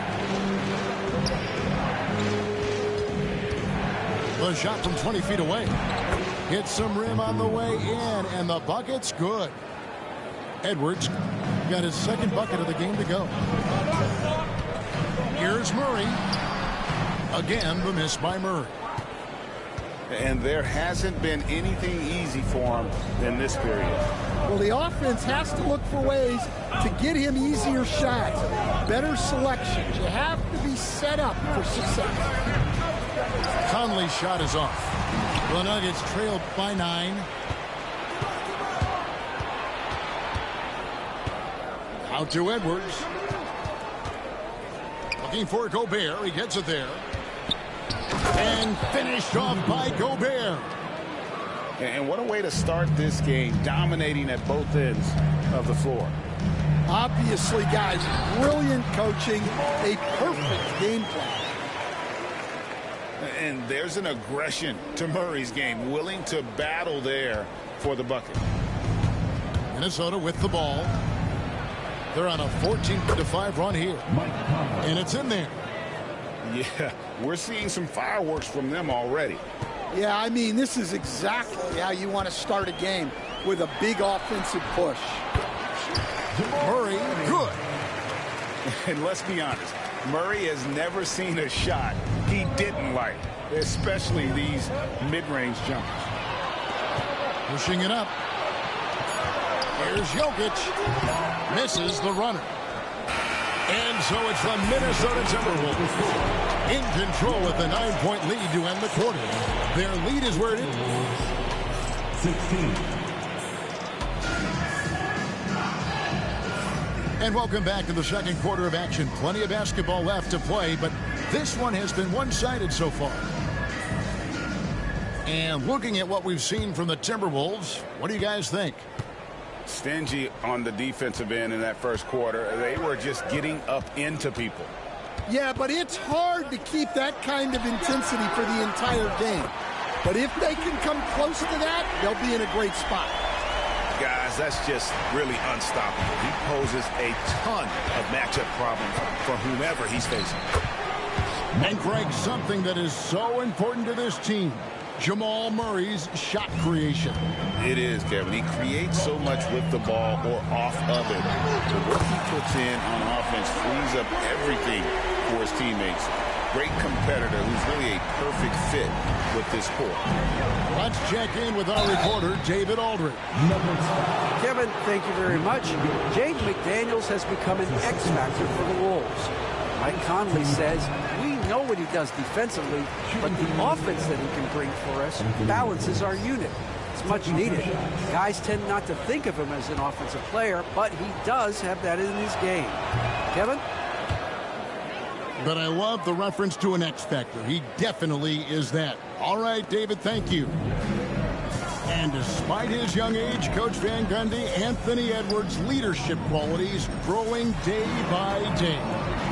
Speaker 8: The shot from 20 feet away. Hits some rim on the way in, and the bucket's good. Edwards got his second bucket of the game to go. Here's Murray. Again, the miss by Murray.
Speaker 9: And there hasn't been anything easy for him in this period.
Speaker 20: Well, the offense has to look for ways to get him easier shots, better selections. You have to be set up for success.
Speaker 8: Conley's shot is off. The Nuggets trailed by 9. Out to Edwards. Looking for Gobert. He gets it there. And finished off by Gobert.
Speaker 9: And what a way to start this game, dominating at both ends of the floor.
Speaker 20: Obviously, guys, brilliant coaching, a perfect game plan.
Speaker 9: And there's an aggression to Murray's game, willing to battle there for the bucket.
Speaker 8: Minnesota with the ball. They're on a 14-5 run here. And it's in there.
Speaker 9: Yeah, we're seeing some fireworks from them already.
Speaker 20: Yeah, I mean, this is exactly how you want to start a game, with a big offensive push.
Speaker 8: Murray, good.
Speaker 9: And let's be honest, Murray has never seen a shot he didn't like, especially these mid-range jumpers.
Speaker 8: Pushing it up. Here's Jokic. Misses the runner. And so it's the Minnesota Timberwolves in control with a 9-point lead to end the quarter. Their lead is where it is.
Speaker 11: 16.
Speaker 8: And welcome back to the second quarter of action. Plenty of basketball left to play, but this one has been one-sided so far. And looking at what we've seen from the Timberwolves, what do you guys think?
Speaker 9: Stingy on the defensive end in that first quarter. They were just getting up into people.
Speaker 20: Yeah, but it's hard to keep that kind of intensity for the entire game. But if they can come close to that, they'll be in a great spot.
Speaker 9: Guys, that's just really unstoppable. He poses a ton of matchup problems for whomever he's facing.
Speaker 8: And Greg, something that is so important to this team, Jamal Murray's shot creation.
Speaker 9: It is, Kevin. He creates so much with the ball or off of it. The work he puts in on offense frees up everything for his teammates. Great competitor who's really a perfect fit with this core.
Speaker 8: Let's check in with our reporter, David Aldridge.
Speaker 6: Kevin, thank you very much. Jaden McDaniels has become an X factor for the Wolves. Mike Conley says, we know what he does defensively, but the offense that he can bring for us balances our unit. It's much needed. Guys tend not to think of him as an offensive player, but he does have that in his game. Kevin?
Speaker 8: But I love the reference to an X factor. He definitely is that. All right, David, thank you. And despite his young age, Coach Van Gundy, Anthony Edwards' leadership qualities growing day by day.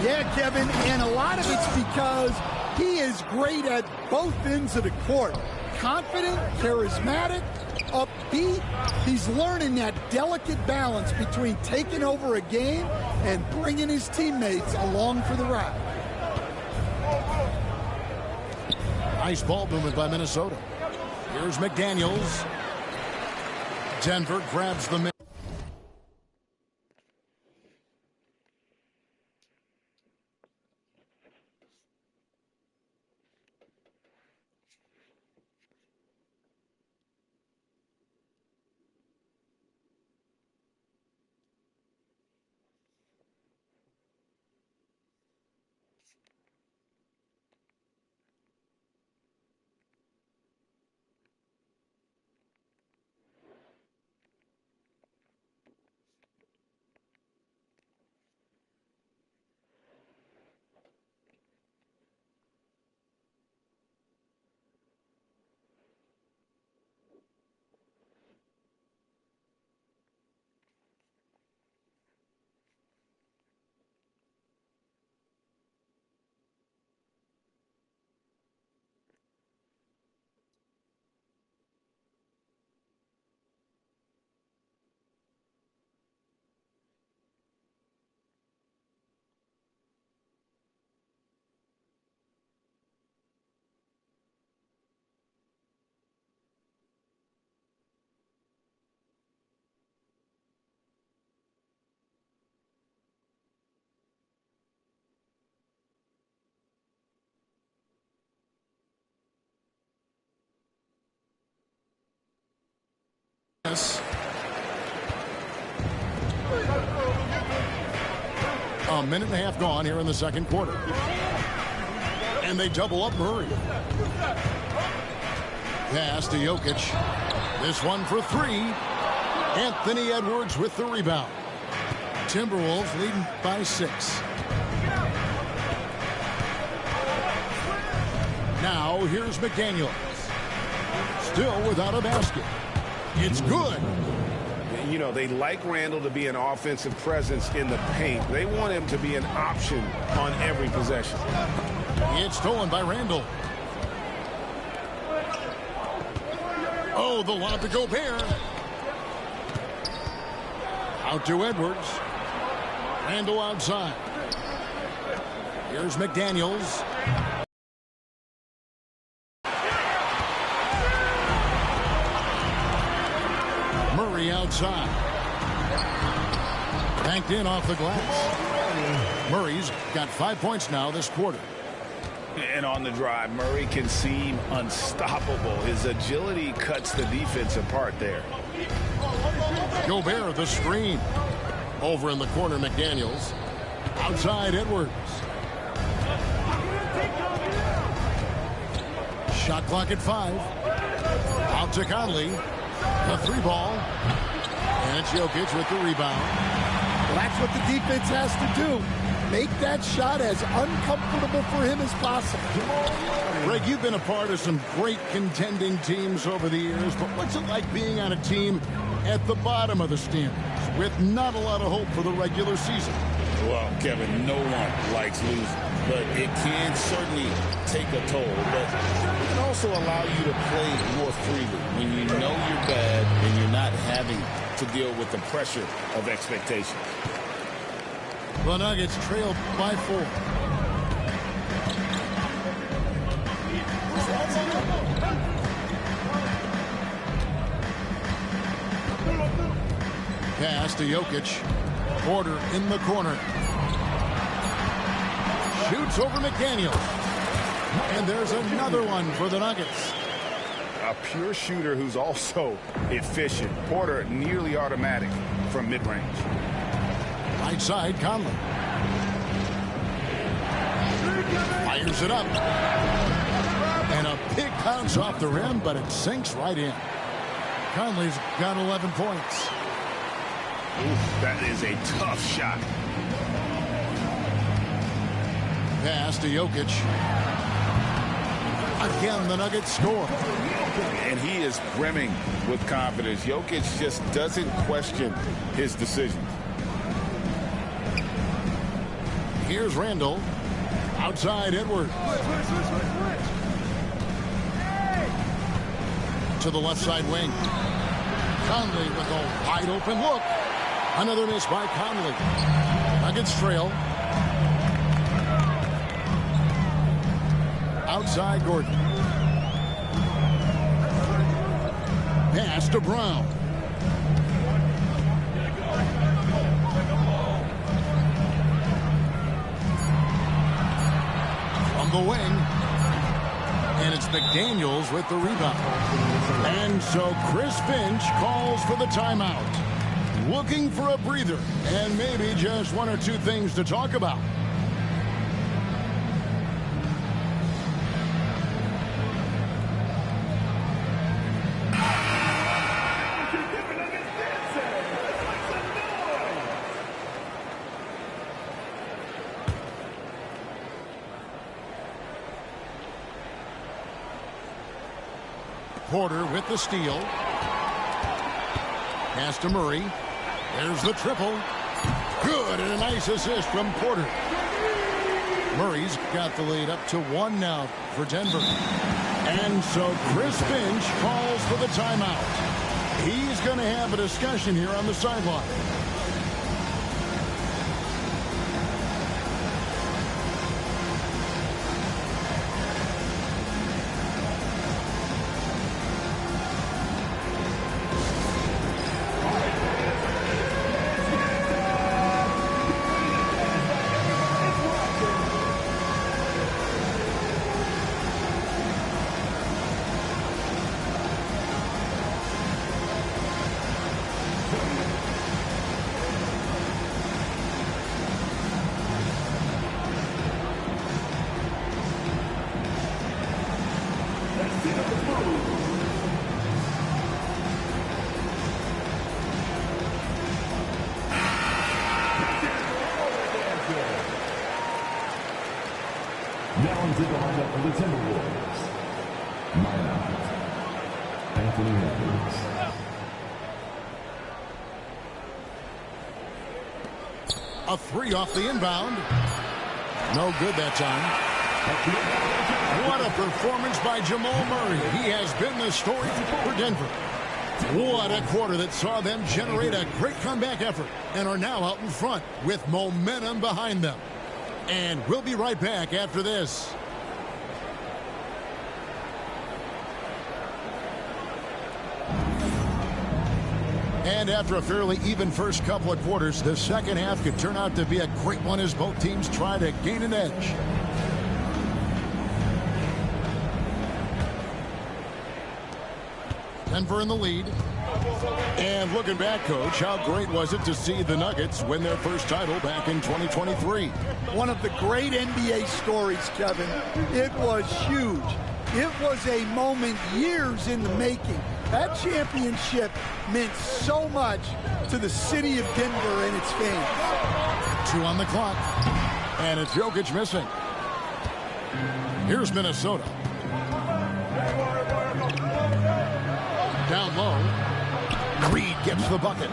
Speaker 20: Yeah, Kevin, and a lot of it's because he is great at both ends of the court. Confident, charismatic, upbeat. He's learning that delicate balance between taking over a game and bringing his teammates along for the ride.
Speaker 8: Nice ball movement by Minnesota. Here's McDaniels. Denver grabs the middle. Yes. A minute and a half gone here in the second quarter. And they double up Murray. Pass to Jokic. This one for three. Anthony Edwards with the rebound. Timberwolves leading by 6. Now here's McDaniels. Still without a basket. It's good.
Speaker 9: You know, they like Randall to be an offensive presence in the paint. They want him to be an option on every possession.
Speaker 8: It's stolen by Randall. Oh, the lob to Gobert. Out to Edwards. Randall outside. Here's McDaniels. Murray outside. Banked in off the glass. Murray's got 5 points now this quarter.
Speaker 9: And on the drive, Murray can seem unstoppable. His agility cuts the defense apart there.
Speaker 8: Gobert, the screen. Over in the corner, McDaniels. Outside, Edwards. Shot clock at 5. Out to Conley. The 3-ball. And it's Jokic with the rebound.
Speaker 20: Well, that's what the defense has to do. Make that shot as uncomfortable for him as possible.
Speaker 8: Greg, you've been a part of some great contending teams over the years, but what's it like being on a team at the bottom of the standings with not a lot of hope for the regular season?
Speaker 9: Well, Kevin, no one likes losing, but it can certainly take a toll. But it can also allow you to play more freely when you know you're bad and you're not having to deal with the pressure of expectations.
Speaker 8: The Nuggets trail by 4. Pass to Jokic. Porter in the corner. Shoots over McDaniel. And there's another one for the Nuggets.
Speaker 9: A pure shooter who's also efficient. Porter nearly automatic from mid-range.
Speaker 8: Right side, Conley. Fires it up. And a big bounce off the rim, but it sinks right in. Conley's got 11 points.
Speaker 9: Ooh, that is a tough shot.
Speaker 8: Pass to Jokic. Again, the Nuggets score.
Speaker 9: And he is brimming with confidence. Jokic just doesn't question his decision.
Speaker 8: Here's Randall. Outside, Edwards. To the left side wing. Conley with a wide open look. Another miss by Conley. Nuggets trail. Outside, Gordon. Pass to Brown. From the wing. And it's McDaniels with the rebound. And so Chris Finch calls for the timeout. Looking for a breather and maybe just one or two things to talk about. Porter with the steal. Pass to Murray. There's the triple. Good, and a nice assist from Porter. Murray's got the lead up to 1 now for Denver. And so Chris Finch calls for the timeout. He's going to have a discussion here on the sideline.
Speaker 11: Now into the lineup for the Timberwolves. Lineup. Anthony Edwards.
Speaker 8: A three off the inbound. No good that time. What a performance by Jamal Murray. He has been the story for Denver. What a quarter that saw them generate a great comeback effort and are now out in front with momentum behind them. And we'll be right back after this. And after a fairly even first couple of quarters, the second half could turn out to be a great one as both teams try to gain an edge. Denver in the lead. And looking back, Coach, how great was it to see the Nuggets win their first title back in 2023?
Speaker 20: One of the great NBA stories, Kevin. It was huge. It was a moment years in the making. That championship meant so much to the city of Denver and its fans.
Speaker 8: 2 on the clock. And it's Jokic missing. Here's Minnesota. Down low. Reed gets the bucket.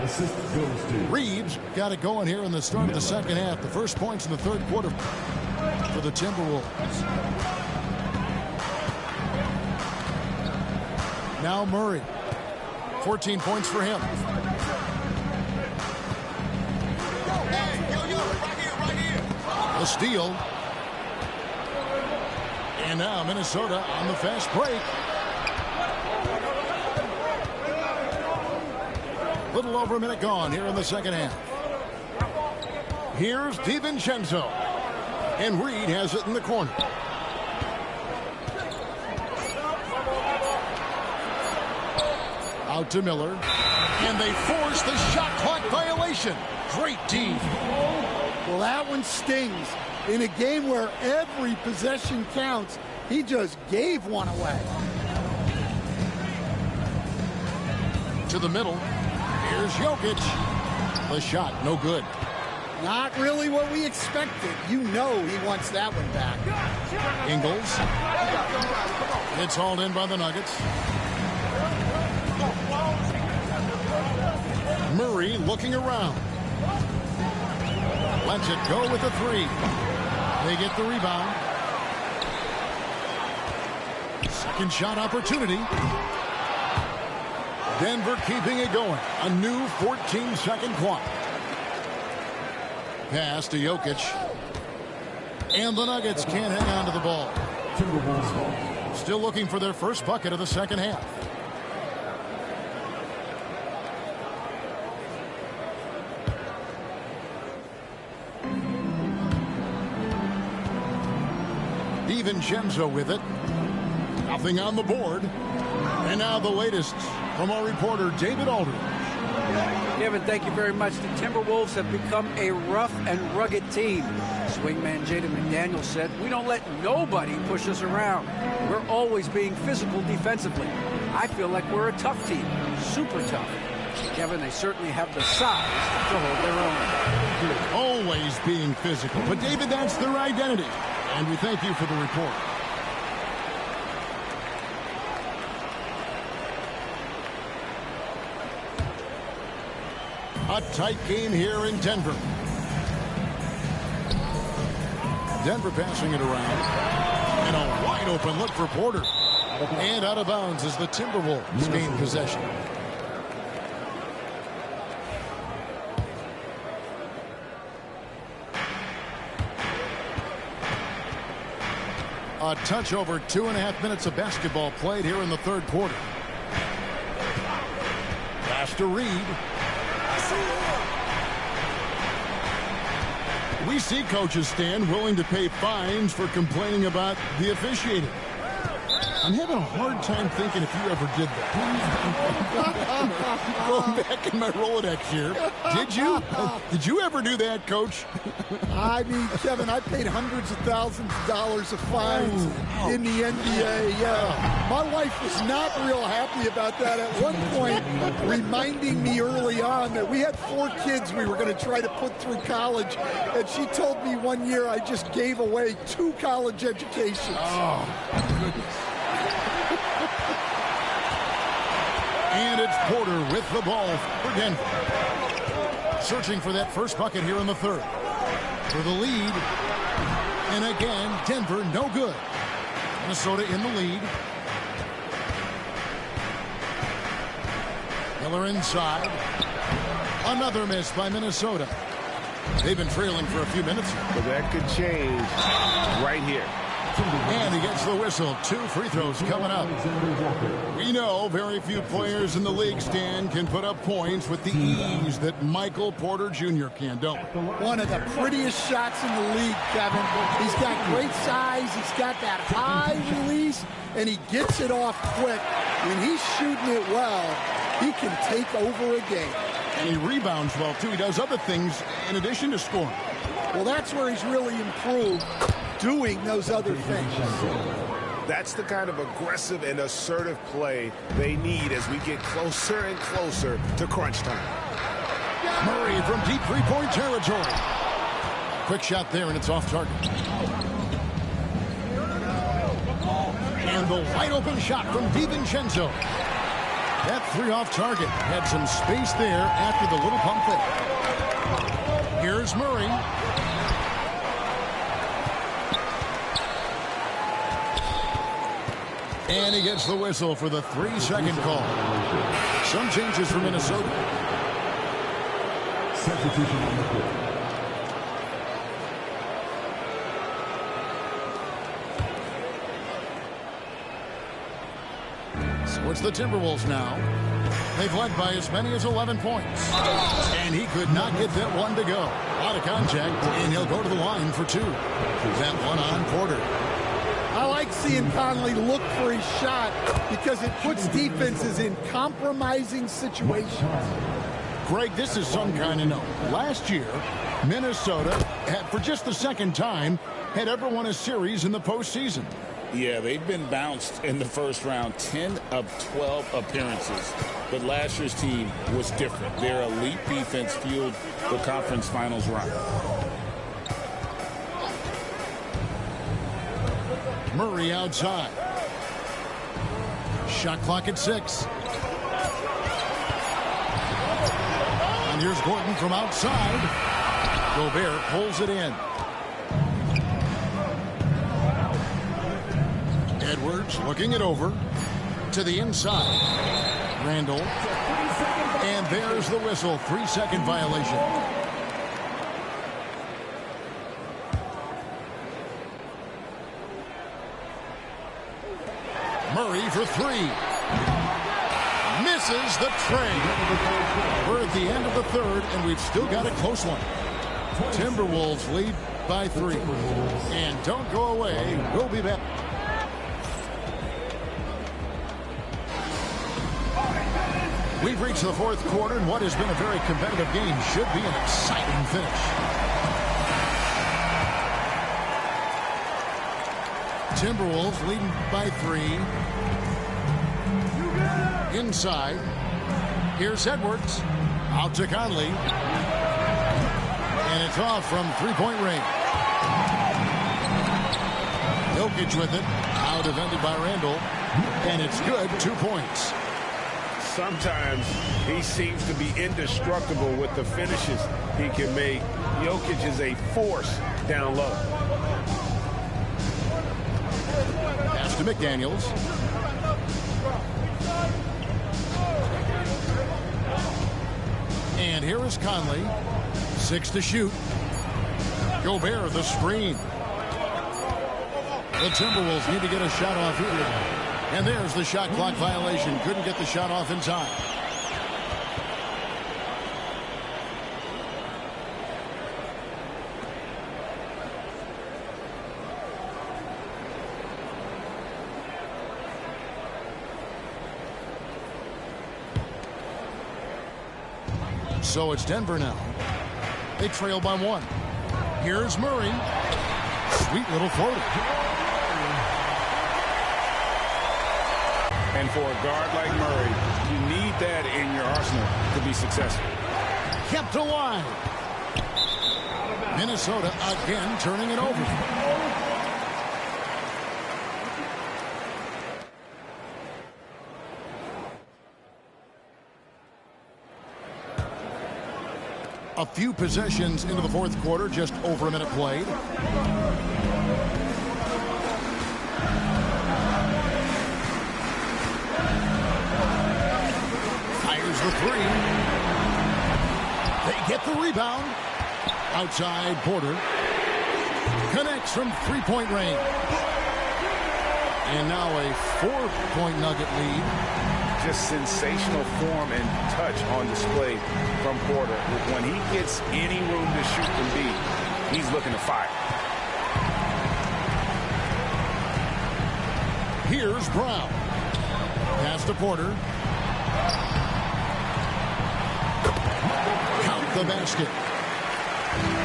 Speaker 11: Assist goes to
Speaker 8: Reeves got it going here in the start of the second half. The first points in the third quarter for the Timberwolves. Now Murray. 14 points for him. A steal. And now Minnesota on the fast break. Little over a minute gone here in the second half. Here's DiVincenzo. And Reed has it in the corner. Out to Miller. And they force the shot clock violation. Great team.
Speaker 20: Well, that one stings. In a game where every possession counts, he just gave one away.
Speaker 8: To the middle. Here's Jokic. The shot, no good.
Speaker 20: Not really what we expected. You know he wants that one back.
Speaker 8: Ingles. It's hauled in by the Nuggets. Murray looking around. Lets it go with the three. They get the rebound. Second shot opportunity. Denver keeping it going. A new 14-second clock. Pass to Jokic. And the Nuggets can't hang on to the ball. Still looking for their first bucket of the second half. DiVincenzo with it. Nothing on the board. And now the latest from our reporter, David Aldridge.
Speaker 6: Kevin, thank you very much. The Timberwolves have become a rough and rugged team. Swingman Jaden McDaniels said, "We don't let nobody push us around. We're always being physical defensively. I feel like we're a tough team, super tough." Kevin, they certainly have the size to hold their own.
Speaker 8: Always being physical. But, David, that's their identity. And we thank you for the report. A tight game here in Denver. Denver passing it around. And a wide open look for Porter. And out of bounds as the Timberwolves gain possession. A touch over 2.5 minutes of basketball played here in the third quarter. Pass to Reed. We see coaches stand willing to pay fines for complaining about the officiating. I'm having a hard time thinking if you ever did that. Going back in my Rolodex here. Did you? Did you ever do that, Coach?
Speaker 20: I mean, Kevin, I paid hundreds of thousands of dollars of fines in the NBA. My wife was not real happy about that at one point, reminding me early on that we had 4 kids we were going to try to put through college, and she told me one year I just gave away 2 college educations.
Speaker 8: Oh, goodness. And it's Porter with the ball for Denver. Searching for that first bucket here in the third. For the lead. And again, Denver no good. Minnesota in the lead. Miller inside. Another miss by Minnesota. They've been trailing for a few minutes.
Speaker 12: But that could change right here.
Speaker 8: And he gets the whistle. 2 free throws coming up. We know very few players in the league, Stan, can put up points with the ease that Michael Porter Jr. can, don't we?
Speaker 20: One of the prettiest shots in the league, Kevin. He's got great size. He's got that high release, and he gets it off quick. When he's shooting it well, he can take over a game.
Speaker 8: And he rebounds well, too. He does other things in addition to scoring.
Speaker 20: Well, that's where he's really improved, doing those other things.
Speaker 12: That's the kind of aggressive and assertive play they need as we get closer and closer to crunch time.
Speaker 8: Murray from deep three-point territory. Quick shot there, and it's off target. And the wide-open shot from DiVincenzo. That 3 off target. Had some space there after the little pump fake. Here's Murray. And he gets the whistle for the 3-second call. Some changes for Minnesota.
Speaker 11: Substitution on the court.
Speaker 8: So it's the Timberwolves now. They've led by as many as 11 points. And he could not get that one to go. Out of contact, and he'll go to the line for 2. That one on Porter.
Speaker 20: I like seeing Conley look for his shot because it puts defenses in compromising situations.
Speaker 8: Greg, this is some kind of note. Last year, Minnesota, for just the second time, had ever won a series in the postseason.
Speaker 9: Yeah, they've been bounced in the first round, 10 of 12 appearances. But last year's team was different. Their elite defense fueled the conference finals run.
Speaker 8: Murray outside. Shot clock at 6. And here's Gordon from outside. Gobert pulls it in. Edwards looking it over to the inside. Randall. And there's the whistle. 3-second violation. Murray for 3. Misses the tray. We're at the end of the third, and we've still got a close one. Timberwolves lead by 3. And don't go away. We'll be back. We've reached the fourth quarter, and what has been a very competitive game should be an exciting finish. Timberwolves leading by 3. Inside. Here's Edwards. Out to Conley. And it's off from three-point range. Jokic with it. Out defended by Randall. And it's good. 2 points.
Speaker 12: Sometimes he seems to be indestructible with the finishes he can make. Jokic is a force down low.
Speaker 8: Pass to McDaniels. And here is Conley. 6 to shoot. Gobert the screen. The Timberwolves need to get a shot off here. And there's the shot clock violation. Couldn't get the shot off in time. So it's Denver now. They trail by 1. Here's Murray. Sweet little floater.
Speaker 9: And for a guard like Murray, you need that in your arsenal to be successful.
Speaker 8: Kept alive. Minnesota again turning it over. A few possessions into the fourth quarter, just over a minute played. Fires the 3. They get the rebound. Outside Porter. Connects from three-point range. And now a 4-point Nugget lead.
Speaker 9: Just sensational form and touch on display from Porter. When he gets any room to shoot from deep, he's looking to fire.
Speaker 8: Here's Brown. Pass to Porter. Count the basket.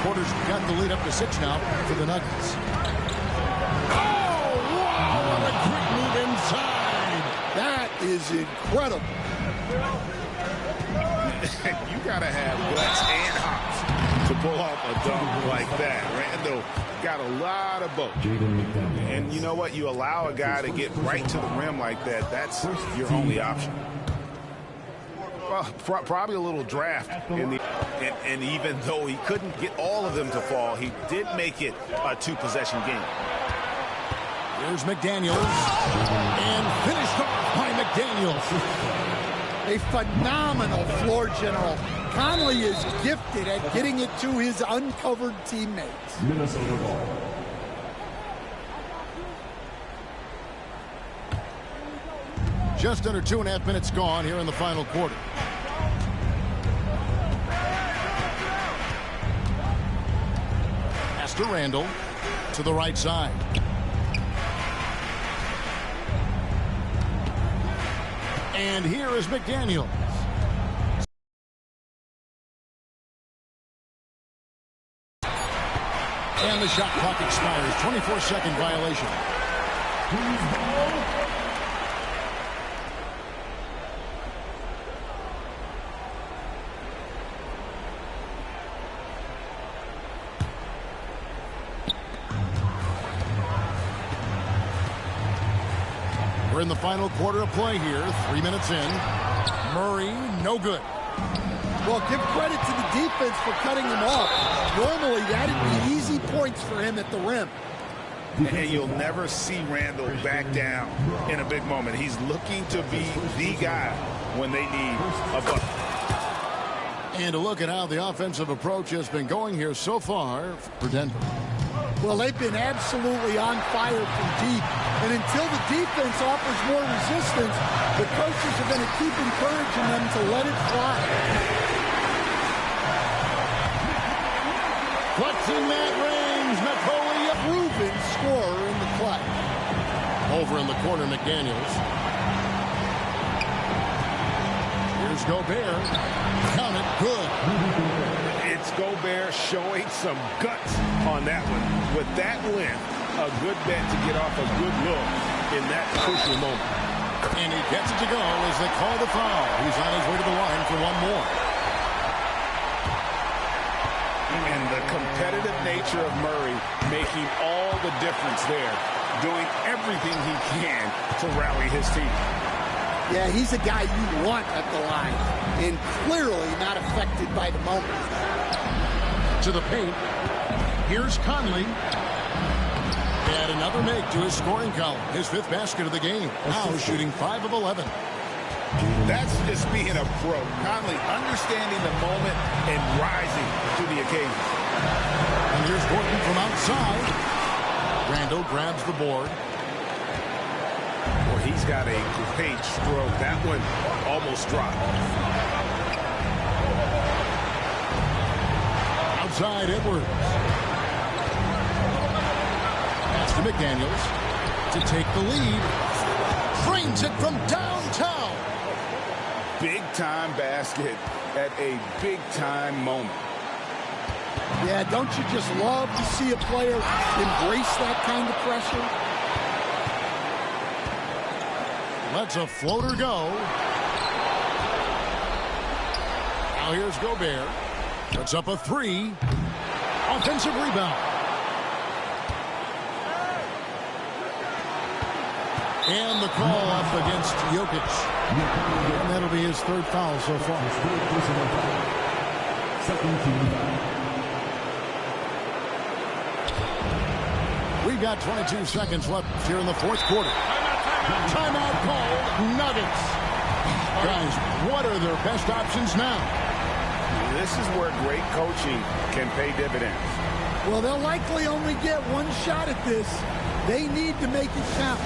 Speaker 8: Porter's got the lead up to 6 now for the Nuggets. Oh, wow! What a quick move inside.
Speaker 20: That is incredible.
Speaker 9: You got to have guts and hops to pull off a dunk like that. Randall got a lot of both. And you know what? You allow a guy to get right to the rim like that, that's your only option. Well, probably a little draft in the and even though he couldn't get all of them to fall, he did make it a 2-possession game.
Speaker 8: Here's McDaniels. And finished off by McDaniels.
Speaker 20: A phenomenal floor general. Conley is gifted at getting it to his uncovered teammates.
Speaker 11: Minnesota ball.
Speaker 8: Just under 2.5 minutes gone here in the final quarter. Pass to Randall to the right side. And here is McDaniels. And the shot clock expires. 24-second violation. We're in the final quarter of play here. 3 minutes in. Murray, no good.
Speaker 20: Well, give credit to the defense for cutting him off. Normally, that'd be easy points for him at the rim.
Speaker 9: And you'll never see Randall back down in a big moment. He's looking to be the guy when they need a bucket.
Speaker 8: And a look at how the offensive approach has been going here so far for Denver.
Speaker 20: Well, they've been absolutely on fire from deep. And until the defense offers more resistance, the coaches are going to keep encouraging them to let it fly.
Speaker 8: Clutching that range, McCauley,
Speaker 20: a proven scorer in the clutch.
Speaker 8: Over in the corner, McDaniels. Here's Gobert. Count it, good.
Speaker 9: It's Gobert showing some guts on that one. With that length, a good bet to get off a good look in that crucial moment.
Speaker 8: And he gets it to go as they call the foul. He's on his way to the line for one more.
Speaker 9: And the competitive nature of Murray making all the difference there, doing everything he can to rally his team.
Speaker 20: Yeah, he's a guy you want at the line, and clearly not affected by the moment.
Speaker 8: To the paint. Here's Conley. And another make to his scoring column. His 5th basket of the game. Now shooting 5 of 11.
Speaker 9: That's just being a pro. Conley understanding the moment and rising to the occasion.
Speaker 8: And here's Gordon from outside. Randall grabs the board.
Speaker 9: Well, he's got a great stroke. That one almost dropped.
Speaker 8: Outside Edwards. Pass to McDaniels to take the lead. Frames it from downtown.
Speaker 9: Big time basket. at a big-time moment.
Speaker 20: Yeah, don't you just love to see a player embrace that kind of pressure?
Speaker 8: Lets a floater go. Now here's Gobert. Puts up a three. Offensive rebound. And the call up against Jokic. And that'll be his third foul so far. We've got 22 seconds left here in the fourth quarter. Timeout called. Nuggets. Guys, what are their best options now?
Speaker 9: This is where great coaching can pay dividends.
Speaker 20: Well, they'll likely only get one shot at this. They need to make it count.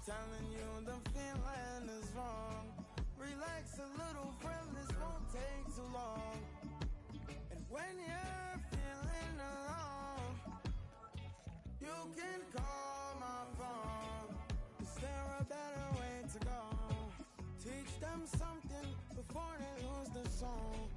Speaker 17: Telling you the feeling is wrong. Relax a little, friend, this won't take too long. And when you're feeling alone, you can call my phone. Is there a better way to go? Teach them something before they lose the song.